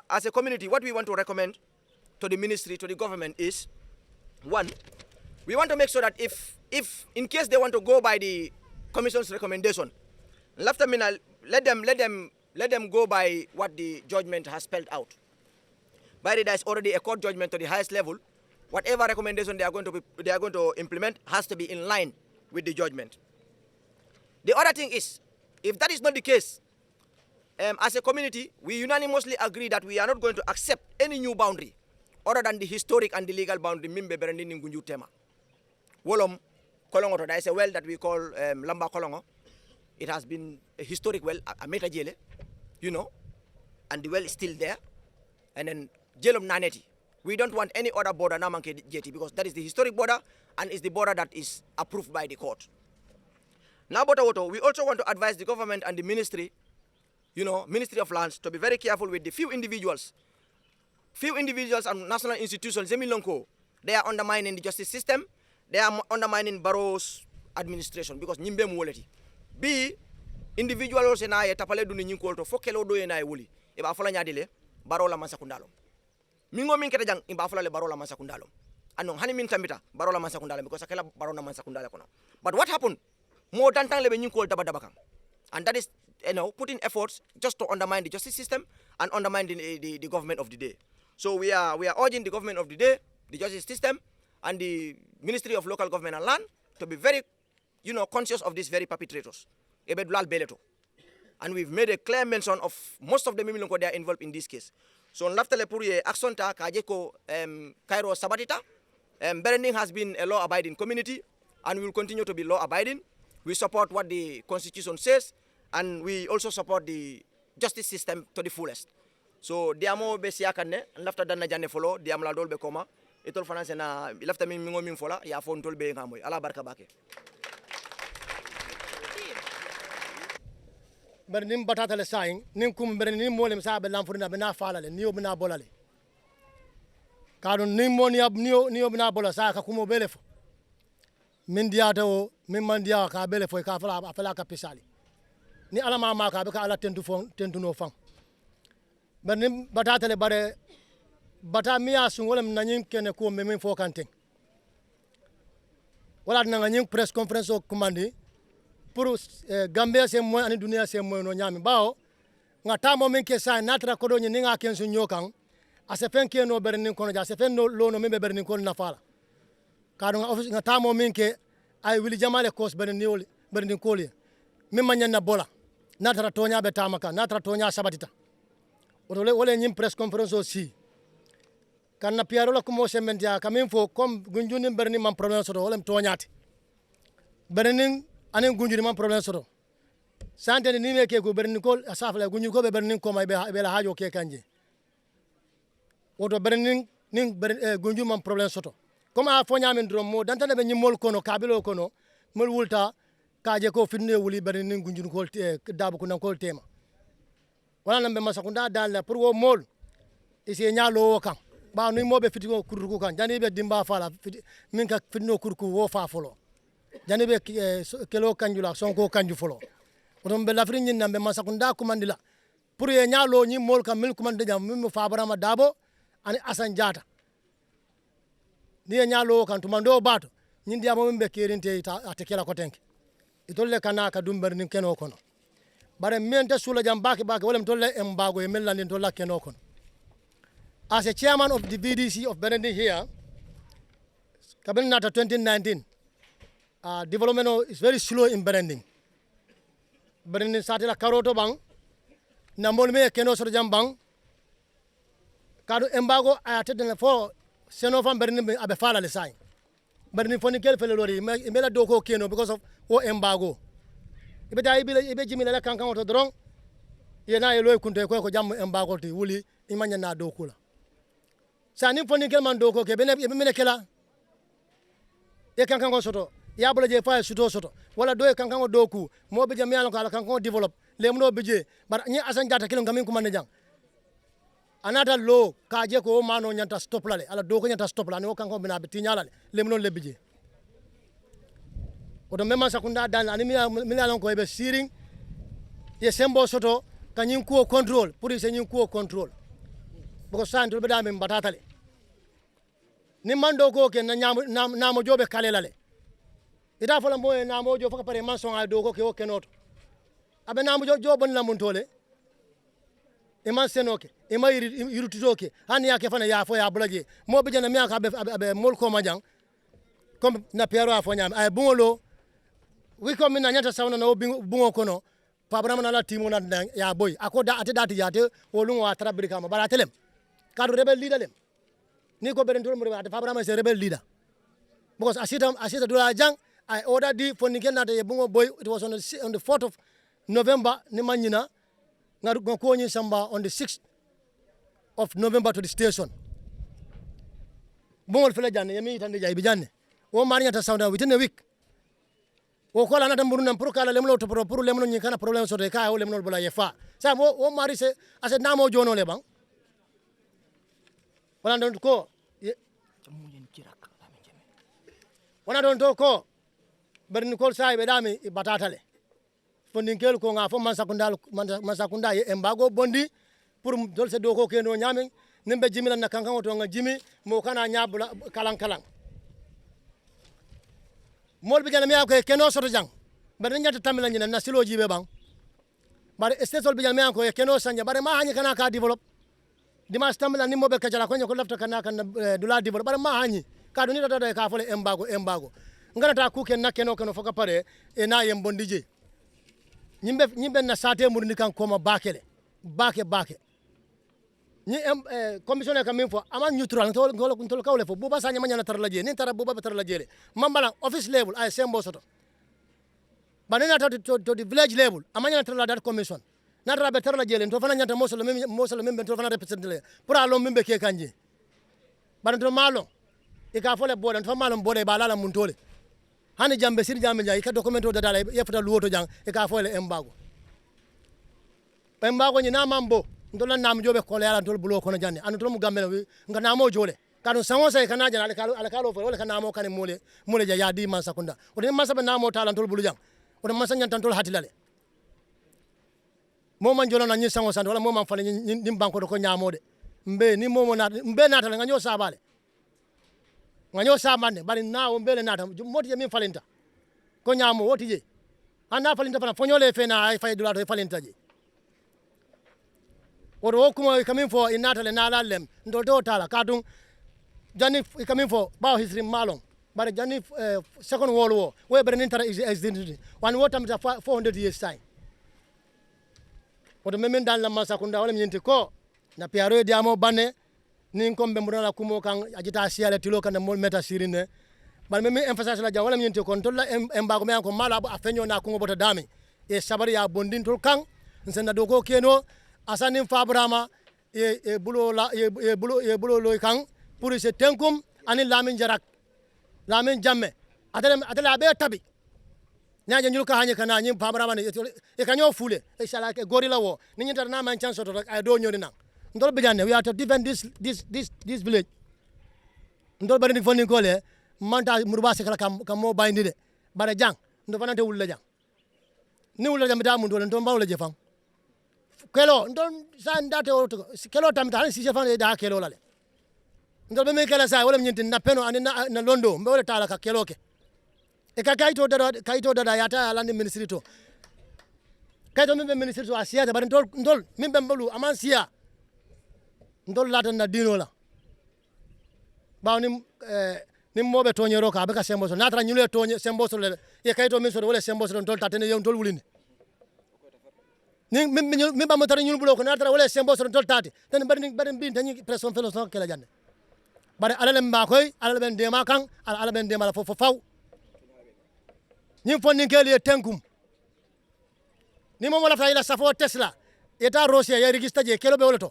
as a community, what we want to recommend to the ministry, to the government is, 1, we want to make sure that if in case they want to go by the commission's recommendation, let them go by what the judgment has spelled out. By the there is already a court judgment to the highest level. Whatever recommendation they are going to implement has to be in line with the judgment. The other thing is, if that is not the case, as a community, we unanimously agree that we are not going to accept any new boundary other than the historic and the legal boundary. Mimbe Berendini Ngunju Tema. Wolom Kolongo, there is a well that we call Lamba Kolongo. It has been a historic well, a meta jele, and the well is still there. And then Jelom Naneti. We don't want any other border Namanke Jeti because that is the historic border and is the border that is approved by the court. Now, we also want to advise the government and the ministry, Ministry of Lands, to be very careful with the few individuals and national institutions, they are undermining the justice system, they are undermining Barrow's administration because Nimbe Mwoleti. B, individuals and I tapale duni nyinko to fokelo do and I wuli. Iba fola nyadile, Barrow la masakundalo. Mingo min keta jang, iba fola le Barrow la masakundalo. Anong hani min tambita, Barrow la masakundalo because akela Barrow la masakundalo kono. But what happened? More than time lebe nyinko tabadabakang. And that is, putting efforts just to undermine the justice system and undermine the government of the day. So we are urging the government of the day, the justice system, and the Ministry of Local Government and Land to be very, conscious of these very perpetrators. Ebedulal Beleto. and we've made a clear mention of most of the Mimilonko they are involved in this case. So laftale pour ye action ta kaje ko Cairo sabatita. Berending has been a law-abiding community, and we will continue to be law-abiding. We support what the Constitution says, and we also support the justice system to the fullest. So diamo be siakane lafta danna janne folo diam la dolbe koma etol finance na lafta min ngo min fola ya fon tol be ngamoy ala barka bake. Bernim batata le sayin nim kum bernim molem sa be lamfurina be na falale niyo be na bolale kadon nim moni ab niyo be na bola sa ka kumo belefo min diata o min man dia ka belefo ka fala ka pisali ni ala ma ka be ka ala tentu no fam bernim batata le bare bata miya sun wala nanyim kene ko memin fo kanten wala na nanyim press conference o commandi pour Gambia se mo ani dunia se mo no nyami bawo nga tamo men ke sa natra ko do ni nga ken su nyokan ase fen ke no bernin kono ja se fen no lo no membe bernin kono na fala ka do nga tamo men ke ay wili jamale kos bernin koli min manyan na bola natra tonya be tamaka natra tonya sabatita wole nyim press conference aussi kan na piaro la ko mo se men dia kamin fo comme gunjuni bernin man problème so do wole tonyati bernin anen gunjuri man problème soto sante ni me ke ko berni ko asafla gunju ko be berni ko may be la hajo ke kanje woto berni nin gunju man problème soto comme a fo nyamen drom mo dantane be nyimol kono kabilo kono mol wulta kaje ko finne wuli berni nin gunju ko dabu ko nan ko tema wala nambe masakunda dal pour wo mol isi nyalo kan ba ni mo be fitiko kurku kan jani be dimba fala min ka finno kurku wo fa folo jani be kelo kanjula sonko kanju folo oton be lafri nyin nambe masakunda kumandila pour ye nyalo nyi mol kam mil kumande jam mim fa barama dabo ani asan jata ni ye nyalo kan tumando bato nyin diamo mbe kerinte atekela ko tenke itolle kana ka dumber nin keno kono bare mente sula jam baki wala tolle embago e mellani tolla keno kono as a chairman of the VDC of Berending here kabinata 2019 development is very slow in Berending. Berending satela karoto bang na molme keno so jam bang kadu embago atedene fo seno fam Berending abe fala le sai Berending foni kel fele lori mela doko keno because of o embago ibe dai ibe jimila la kankan to dron yena e loy kunte ko jam embago ti wuli imanya na dokula sani foni kel man doko ke bene mene kela e kankan ko soto ya bula je fa soto wala do kankan doku mo be jam yalla ko ala kankan develop le mo be je bar ni asan jata kilon kamin ko man jang anata lo ka je ko mano nyanta stop la le ala do ko nyanta stop la no kankan bina be tinyala le mo le bije o do memma sakunda dan ani mi ala ko be siring ye sembo soto kanyin ko control pour se nyin ko control boko santo be dame batatale ni mando ko ke na nyamo jobe kalela le ida fola moye na mojo faka pare manson ay do ko ke o kenoto abe na mojo jobon la muntole e man senoke e ma yirutitoke hani yake fana ya fo ya blaje mo be jana mi aka abe mol ko majang comme na piero afo nyam ay bungolo wi ko min na nyata sawna no bungo kono pa brama na la timo na ya boy akoda ate dati yate wolungo atra brika ma bara telem kadu rebel leader lem ni ko beren tolmo ate pa brama se rebel leader because asita dula jang I ordered the for Nikenda the Bungo boy. It was on the 4th of November. Nimanyina ngakonyi samba on the 6th of November to the station. Bungo fela jane yemi itande jai bijane. O marinya ta sound within a week. O kola na tamburuna pour kala lemlo to pour lemlo nyikana problem so de ka o lemlo bola yefa. Sa o mari se ase namo jono le bang. Wala don ko wana don to ko berni kol sai be dami batatale fondin kel ko nga fo masakunda e embago bondi pour dol se do ko keno nyame nembe jimila na kankan to nga jimi mo kana nyabula kalang mol bi jana mi ko keno soto jang berni nyata tamila nyina na silo jibe bang bare estesol bi jana mi ko keno sanja bare ma hanyi kana ka develop dimas tamila ni mobe kajala ko nyako lafta kana kan dula develop bare ma hanyi ka do ni da ka fole embago ngana ta ku ken nakeno kono foka pare e na yem bondije ñimbe na sate murni kan koma bakele bake ni commissioner kam min fo aman neutral tol kawle fo buba sanya manya na tar laje ni tara buba tar laje mambala office level ay sembo soto banena to the village level amanya na tar la dat commission na tara be tar laje to fana nyanta mosolo mem to fana represent le pour alo membe ke kanje ban to malo e ka fole bodan to malo bodé ba la mun tole hani jambe sir jambe jay ka documento da dala yefta luwoto jang e ka fole embago ni na mambo ndola nam jobe ko yala ndol bulo kono janne an tol mu gambe wi nga namo jole kanu sango say kana jana ala kalo fo wala kanamo kan mole ja di man sakunda o de man sabe namo tala ndol bulu jang o de man sanya tan tol hatilale mo man jolo na nyi sango san wala mo man fale ni banko ko nyamo de mbe ni momo na mbe na tala nga nyo sabale nga nyo samane bari na o mbele na tam moti min falenta ko nyamo woti je anda falenta fana fonyole fena ay fay dula to falenta je wodo kuma kamin fo inatale na lalem ndol do tala kadun jani kamin fo bawo history malon bare jani second world war we ber nintara existed one water 400 years time wodo memen dan la masakunda wala nyenti ko na piaro diamo bane nin kombe murala kumo kan ajita siale tilo kan mol meta sirine bare memen emphasize la jam wala nyenti ko tolla embago me ko mala a fenyo na kungo bota dami e sabari ya bondin tol kan nsenda do ko keno asanin fabrama e bulo loy kan pour se tenkum ani lamin jarak lamin jamme atala be tabi nyaaje nyul ka hanye kana nyim fabrama ne e kanyo fule e sala ke gorilla wo ni nyinta na man chance to ay do nyori nan ndol be janne we are to defend this village ndol bari ni fonni ko le manta murba se kala kam mo bayndi de bare jang ndo fanante wulla jang ni wulla jam da mun do len to mbawle je fam kelo ndon sa ndate o kelo tam tan si jafan da kelo lale ndol be me kala sa wala nyinti na peno ani na londo mbe wala tala ka kelo ke e ka kaito da yata ala ni ministry to kaito mbe ministry to asia da bar ndol mbe mbulu amansia ndol lata na dino la baw ni mobe tonyero ka be ka sembo so natra nyule tonye sembo so le e kaito min so wala sembo so ndol tatene yon tol wulinde ni mi ba motari ñul bulo ko na tara wala sembo so tol tati tan bari bin tan pression felo so kala jande bari alale mba koy alale ben dema kan alale ben dema la fo faw ni fonni kele tenkum ni mo wala fayla safo Tesla eta Russia ya register je kelo be wala to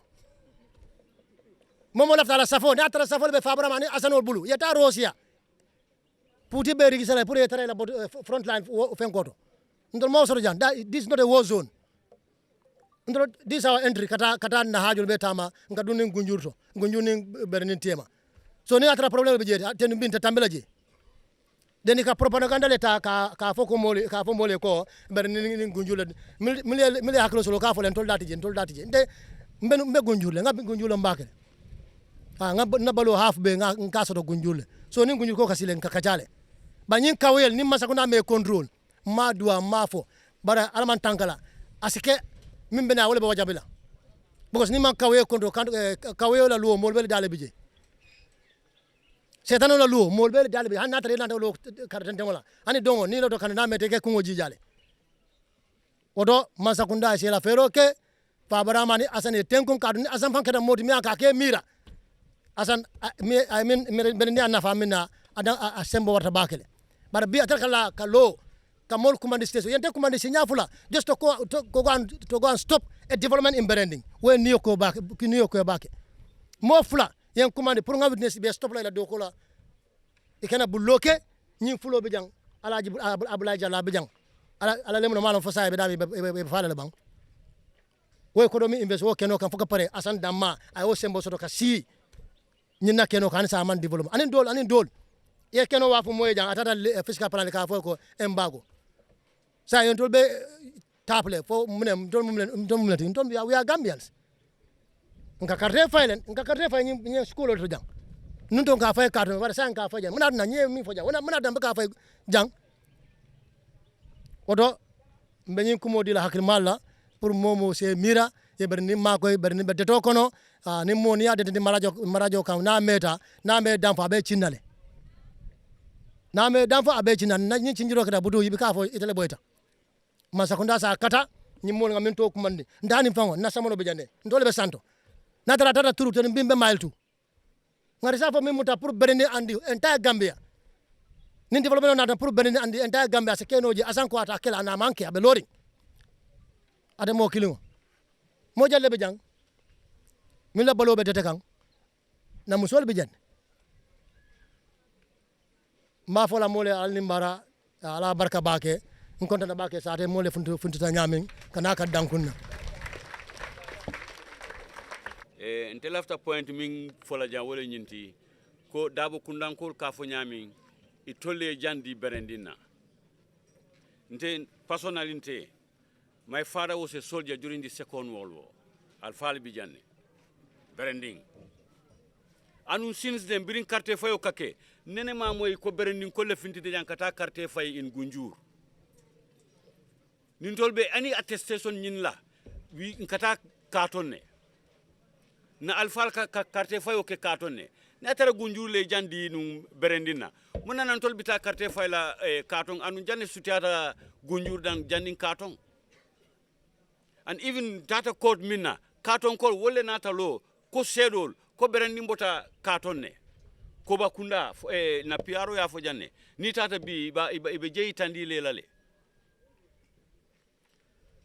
mo wala fayla safo na tara safo be fabra ni asanol bulu eta Russia puti be register pour eta la front line fen koto ndol mo so jan this is not a war zone ndro this our entry kata na hajul betama ngaduni gunjurto gunjuni bernin tema so ni atra problem be je ten binta tambela je deni ka propaganda leta ka fo mole ko bernin gunjule mili haklo solo ka fo len tol dati je nde mbe gunjule ngabi gunjule mbake ngab na balo half be nga so do gunjule so ni gunjul ko kasilen ka kajale banyin kawel ni masakuna me control ma dua mafo bara alman tankala asike mimbe na wala ba wajabila because ni man kawe kondo kawe la luo molbele dale bije setano la luo molbele dale bije hanna tare na lo kartante wala ani dongo ni lo to kan na mete ke kungo jijale odo masakunda se la fero ke fabarama ni asane tenkun kaduni asan fan kada modi mi aka ke mira asan I mean ben ni anna famina ada asembo warta bakele bara bi atakala kalo kamol command station yente command sinya fula just to go and stop a development in branding we nioko back mo fula yen command pour nga witness be stop la do ko la e kana bloquer ñi fulo be jang alaji ablaye jalla be jang ala lemno malon fo say be dabi be fala la bang we ko do mi invest wo keno kan foka pare asan damma ay wo sembo soto ka si ñi na keno kan sa man development anin dol ye keno wa fu moy jang atata fiscal plan ka fo ko embargo sa yon tol be taple fo munem ton mumlen ton we are Gambians nka carte faylen nka carte fay ni school to jang nun ton ka fay carte wala sa ka fay jang muna na nye mi fo jang muna dam ka fay jang odo be ni kumo di la hakil malla pour momo se mira e berni makoy berni be to kono ni moni ya de marajo kan na meta na me dam fa be cinnale na me dam fa be cinnan na ni cinjiro ka budu yibi ka fo itele boyta masakunda sa kata ni mol ngamin to kumandi ndani fango na samono be jande ndole be santo na tara turu to bimbe mailtu ngari sa fo mimuta pour berende andi entire Gambia nin development na pour berende andi entire Gambia se kenoji asan ko ata kala na manke abe lori ade mo kilingo mo jalle be jang min la balo be tete kan na musol be jande ma fola mole alni mara ala barka bake on kontana bake saate mole funtuta nyamin kana ka dankunna nte lafta point min fola jan wala nyinti ko dabo kundankol ka fo nyamin I tolle jandi berendina nte personality my father was a soldier during the Second World War alfal bijanne berending anu since then birin carte fayo kake nene ma moy ko berending ko le fintide jan kata carte fay in Gunjur nin tolbe ani attestation nyin la wi kata katonne na alfal ka carte fayo ke katonne na tara Gunjur le jandi num berendina mona nan tolbita carte fay la katon anu janne sutiata Gunjur dan jandin katon and even data code minna katon kol wolle nata lo ko sedol ko berendi mbota katon ne ko bakunda na piaro ya fo janne ni tata bi ibe jeyi tandi lelale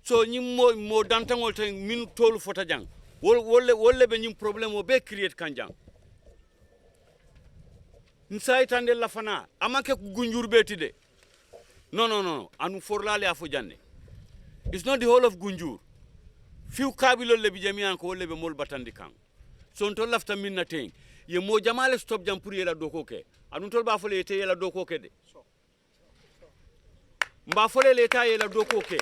so ñi mo dantangol tan min tolu fota jang wolle be ñim problème o be create kan jang nsay tande la fana amake Gunjur betide no anu forlale afo janne it's not the whole of Gunjur fiu kabilo le bijamian ko wolle be mol batandi kan son to lafta minna ten ye mo jamale stop jam pour yela doko ke anu tol ba fole te yela doko ke de mba fole le ta yela doko ke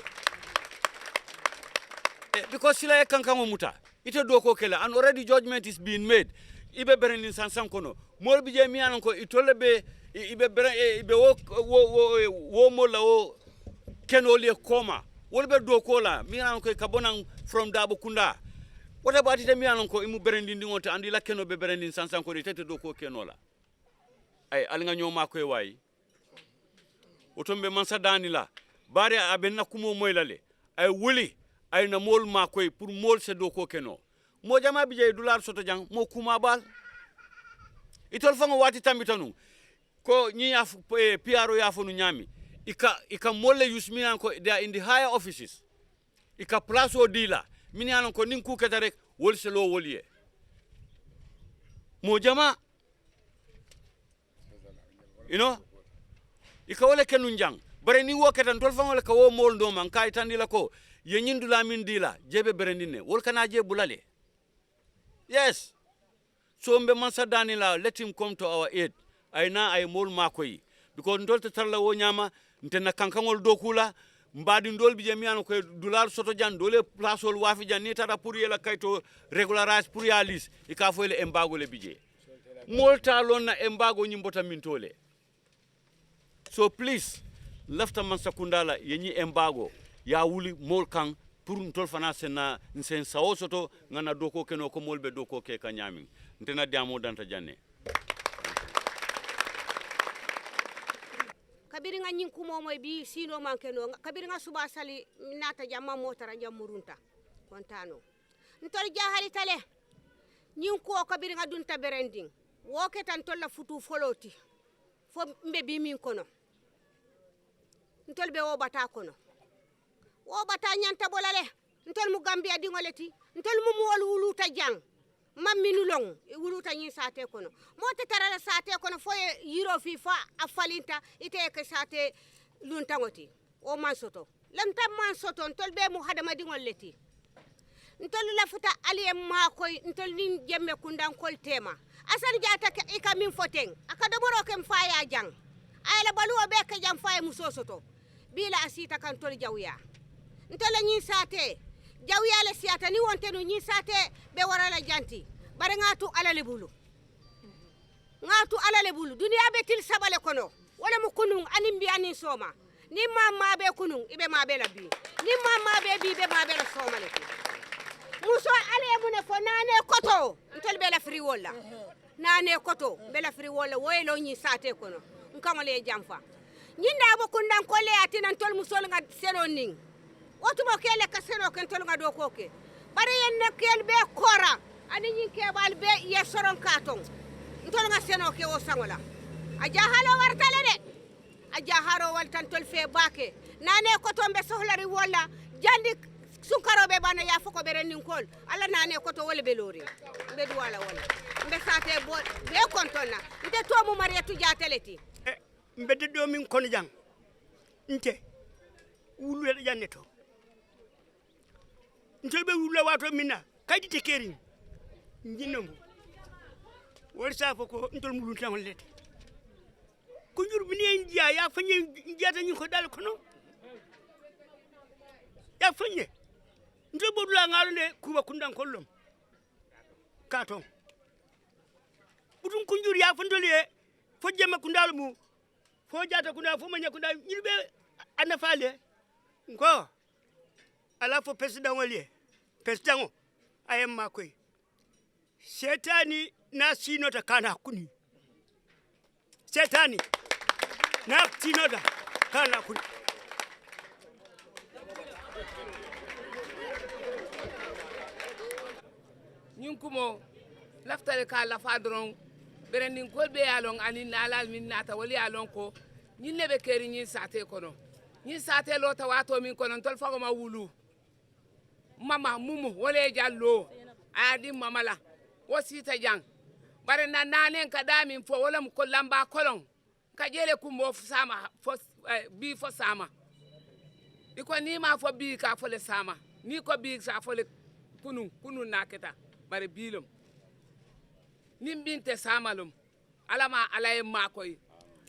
because sila e kan muta ite doko ke la and already judgment is being made ibe berenin sansan kono mol bijamian ko itole be ibe wo mo la o kenole koma wolbe doko la miran ko kabonan from Dabo Kunda what about it miran ko imu berendi ngote andi la keno be berendi sansan ko tete doko kenola ay alnga nyoma ko way otombe mansa danila bare abenna kumo moylale ay wuli ay na mol ma koy pour mol se doko keno mo jama bi jey dollar soto jang mo kuma bal itol fango wati tambitanu ko nyi af piaro ya fonu nyami ika molle yusminan ko they are in the higher offices ika place o dila minian ko nin ku keta rek wol se lo woliye mo jama you know ika wole kenun jang bare ni wo ketan tol fango le ka wo mol do man kay tandila ko ye nyindula min dila jebe berendine wol kana je bulale yes so mbe man sadani la let him come to our aid ayna ay mol makoyi because ndolta tarla wo nyama ntena kankangol dokula mbadi ndol bi jamiano ko dollar soto jan dole place ol wafi jan ni tata pour yela kayto regularize pour yalis e ka fo le embargo le bije molta lon na embargo nyimbota mintole so please lafta man sakundala yenyi embargo ya wuli mol kan pour ntol fana sena nsen sawo soto ngana doko keno ko molbe doko ke kanyami ntena diamo danta janne kabiri nga nyin kumo moy bi sino manke no kabiri nga suba sali nata jamma motara jamurunta kontano ntol jahali tale nyin ko kabiri nga dunta berending wo ketan tolla futu foloti fo mbe bi min kono ntol be wo bata kono wo bata nyanta bolale ntol mu Gambia dingoleti ntol mu wol wuluta jang mamminu long wuluta nyi sate kono mota tarala sate kono fo yiro fi fa afalinta ite ke sate luntangoti o mansoto lamta mansoto ntol be mu hadama dingol leti ntol la futa aliye ma koy ntol nin jemme kundan kol tema asan jata e kamin foteng akada boro kem faya jang ayla baluwa be ke jam faya musosoto bila asita kan tol jawya ntol nyi sate jawya le siata ni wonte no nyi sate be warala janti bare ngatu alale bulu duniya be til sabale kono wala mu kunun anim bi anin soma ni mamma be kunun ibe ma be labi ni mamma be bi be ma be la soma le muso ale mu ne fo nane koto ntel be la free wala nane koto be la free wala woylo nyi sate kono nkamale jamfa nyinda bo kundan kolle atina tol musol nga seloning otumo kele ka seno ken tol nga do koke bare yen ne kel be kora ani nyin ke bal be ye soron katon ntol nga seno ke o sangola aja halo wartale de aja haro wal tan tol fe bake nane ko tombe sohlari wala jandi sunkarobe bana ya foko bere nin kol ala nane ko to wala be lori be duwala wala mbe sate bo be kontona nde to mu marietu jateleti mbedde do min kono jang nte wulwe janne to nte be wulwe wato minna kaydi te kerin jinnombo wol safo ko ntol mulun tan lete ko jur mini en jiya ya fanye jiyata nyin ko dal kono ya fanye nte bodula ngalo ne kuba kundan kollom katon budun kunjur ya fandole fo jema kundal mu fo jata kunda fo manya kunda nyirbe ana fale ngo ala fo president wali president ayem makoy setani na sinota kana kuni setani na sinota kana kuni nyinkumo laftale ka lafa doron berenin kolbe yalon ani nalal min nata wali yalon ko nyin lebe keri nyin sate kono nyin sate lo tawato min kono tol fago ma wulu mama mumu wale jallo adi mama la wasita jang bare na nanen ka damin fo wala ko lamba kolon ka jele kumbo sama fo bi fo sama iko ni ma fo bi ka fo le sama ni ko bi sa fo le kunu naketa bare bilum nimbinte samalum alama alaye makoy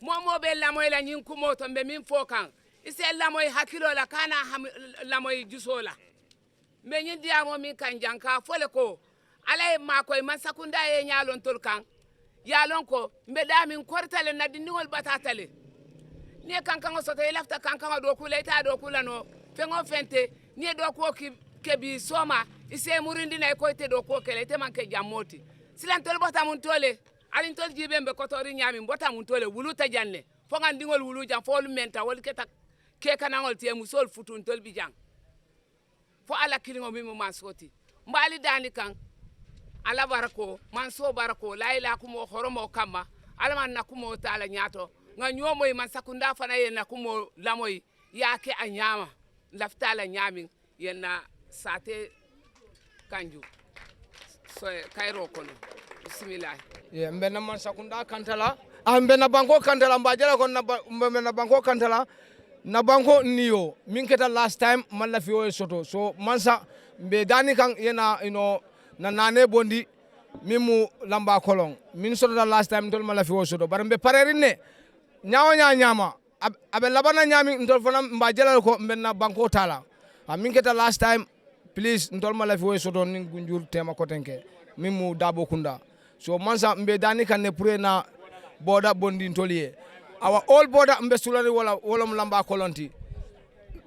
momo be lamoy la nyin kumo to be min fokan ise lamoy hakilo la kana lamoy jusola me nyin diamo min kan janka fole ko alaye makoy man sakunda e nyalon tolkan yalon ko mbe da min kortale na dindingol batatale ni kankan so to lafta kankan do kula ita do kula no fengo fente ni do ko kebi soma ise murindi na ko te do ko kele te man ke jamoti silan tol bota mun tole alin tol jibe be kotori nyami bota mun tole wulu ta janne fo ngan dingol wulu jam fo lu menta wol keta ke kanangol te musol futun tol bi jang fo ala kilingo mi mo mansoti mbali dani kan ala barako manso barako la ila kumo horomo kama ala man nakumo taala nyato nga nyomo man sakunda fana ye nakumo lamoy yake anyama laftala nyami yenna sate kanju so kairo kono bismillah ye mbena man sakunda kantala ambena banko kantala mbajala kon na banko kantala na banko niyo min keta last time man la fiyo soto so mansa mbe dani kan yena na nane bondi mimu lamba kolon min soto da last time tol man la fiyo soto bar mbe parerinne nyama abe labana nyami ntol fana mbajala ko mbena banko tala min keta last time please ntol man la fiyo soto nin gunjur tema kotenke mimu dabo kunda so mansa mbe dani kan ne pure na boda bondi ntoliye awa all boda mbe sulari wala lamba kolonti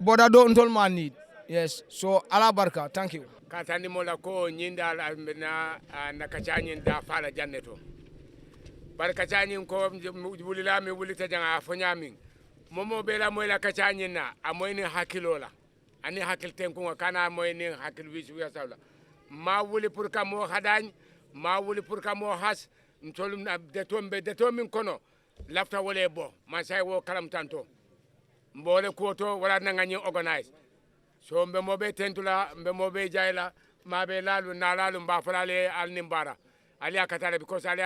boda do ntol man need yes so ala barka thank you katani mola ko nyinda na kachanyi da fala janneto bar kachanyi ko wulila mi wulita janga fonyamin momo bela moyla kachanyi na amoyni hakilola ani hakil tenko kana moyni hakil wisu ya sawla ma wuli pour ka mo hadany ma wuli pour ka mo has ntolum na de min kono lafta wole bo man say wo kalam tanto mbole koto wala na ngani organize so mbe mobe tentula mbe mobe jayla mabe lalu na lalu mba falale al nimbara ali akatale because ali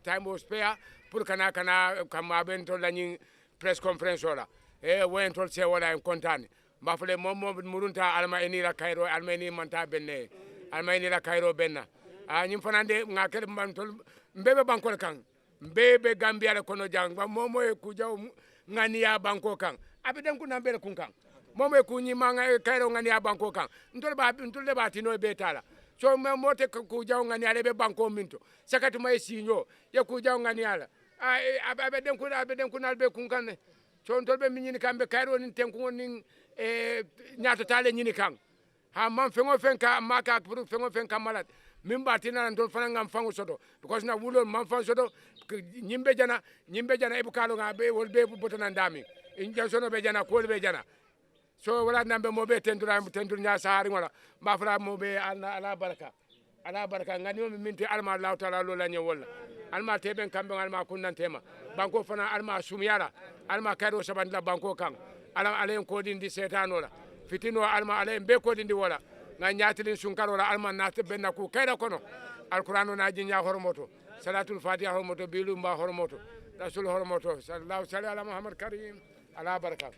time was spare pour kana kama bento lañi press conference wala e wen tol se wala en contane mba fale mom murunta alma enira kairo alma eni manta benne alma enira kairo benna a nyim fanande ngakere mantol mbebe bankol kan mbebe gambia le kono jang ba momo e ku jaw ngani ya banko kan abeden ku nambere kun kan momo e ku nyi manga kairo ngani ya banko kan ntol ba tino be tala so mote ku jaw ngani ale be banko minto sakati may sinyo ye ku jaw ngani ala abeden ku nalbe kun kan so ntol be minni kambe kairo nin tenku nin nyaato tale nyini kan ha man fengo fenka maka pour fengo fenka malat min batina ndol fana ngam fango sodo because na wulol man fan sodo nyimbe jana e bukalo nga be wol be botana ndami in jansono be jana ko be jana so wala nambe mo be tentura nya sahari wala ma fara mo be ala baraka ngani mo minti alma Allah taala lo la wala alma teben kambe alma kunnan tema banko fana alma sumyara alma kado sabandla banko kan ala ko dindi setano la fitino alma ala be ko dindi wala nga nyatilin sunkaro la alma nate benna ku kayda kono alqur'ano na jinya hormoto salatul fatiha hormoto bilu mba hormoto rasul hormoto sallallahu alaihi ala muhammad karim ala baraka.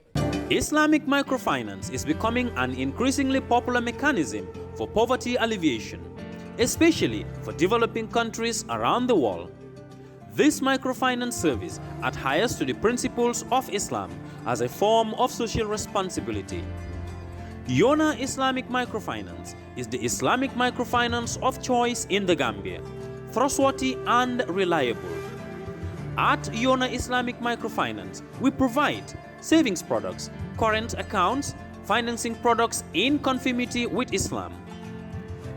Islamic microfinance is becoming an increasingly popular mechanism for poverty alleviation, especially for developing countries around the world. This microfinance service adheres to the principles of Islam as a form of social responsibility. Yona Islamic Microfinance is the Islamic microfinance of choice in the Gambia, trustworthy and reliable. At Yona Islamic Microfinance, we provide savings products, current accounts, financing products in conformity with Islam.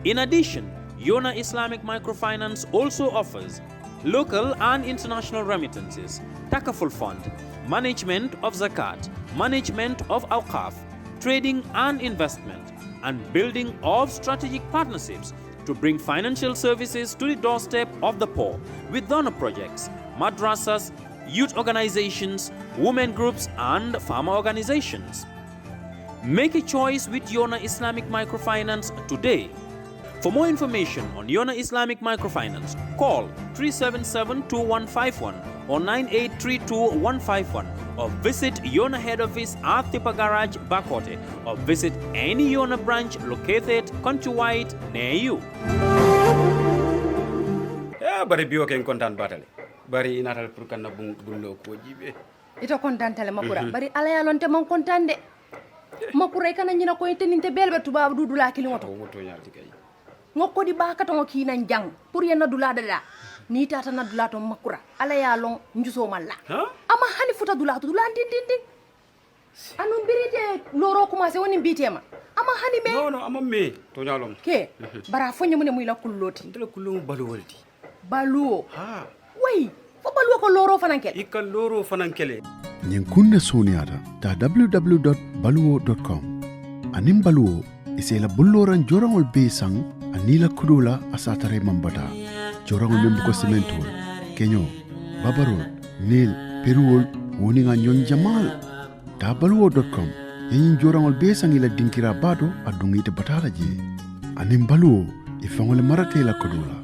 In addition, Yona Islamic Microfinance also offers local and international remittances, Takaful Fund, management of Zakat, management of Awqaf, trading and investment, and building of strategic partnerships to bring financial services to the doorstep of the poor with donor projects, madrasas, youth organizations, women groups, and farmer organizations. Make a choice with Yona Islamic Microfinance today. For more information on Yona Islamic Microfinance, call 377-2151 or 9832-151 or visit Yona head office at Tipa Garage, Bakote, or visit any Yona branch located countrywide near you. Ya bari biyo ken kontan batale. Bari inatal pour kan bullo ko jibe. Ito kontan tale makura. Bari ala ya lonte mon kontan de. Makura kana nyina ko teninte belbe tuba dudu la kili moto. Moto nyalti kay. Ngoko di baka to ki nan jang pour yenna dula dada ni tata na dula to makura ala ya long njuso malla ama hani futa dula to dula tin anu birite loro commencé woni bitema ama hani me no ama me to nyalom ke bara fonye mun muy la kulloti ndela kullu balu waldi balu way fo balu ko loro fanankele ikal loro fanankele ñin kunna soniyata ta www.baluwo.com anim baluwo isela bulloran jorangol be sang anila kudula asatare mambata jorangol membuko cementol kenyo babarol nil peruol woninga nyon jamal ta baluwo.com yin jorangol be sang ila dinkira bado adungite batala je anim baluwo ifangole marate la kudula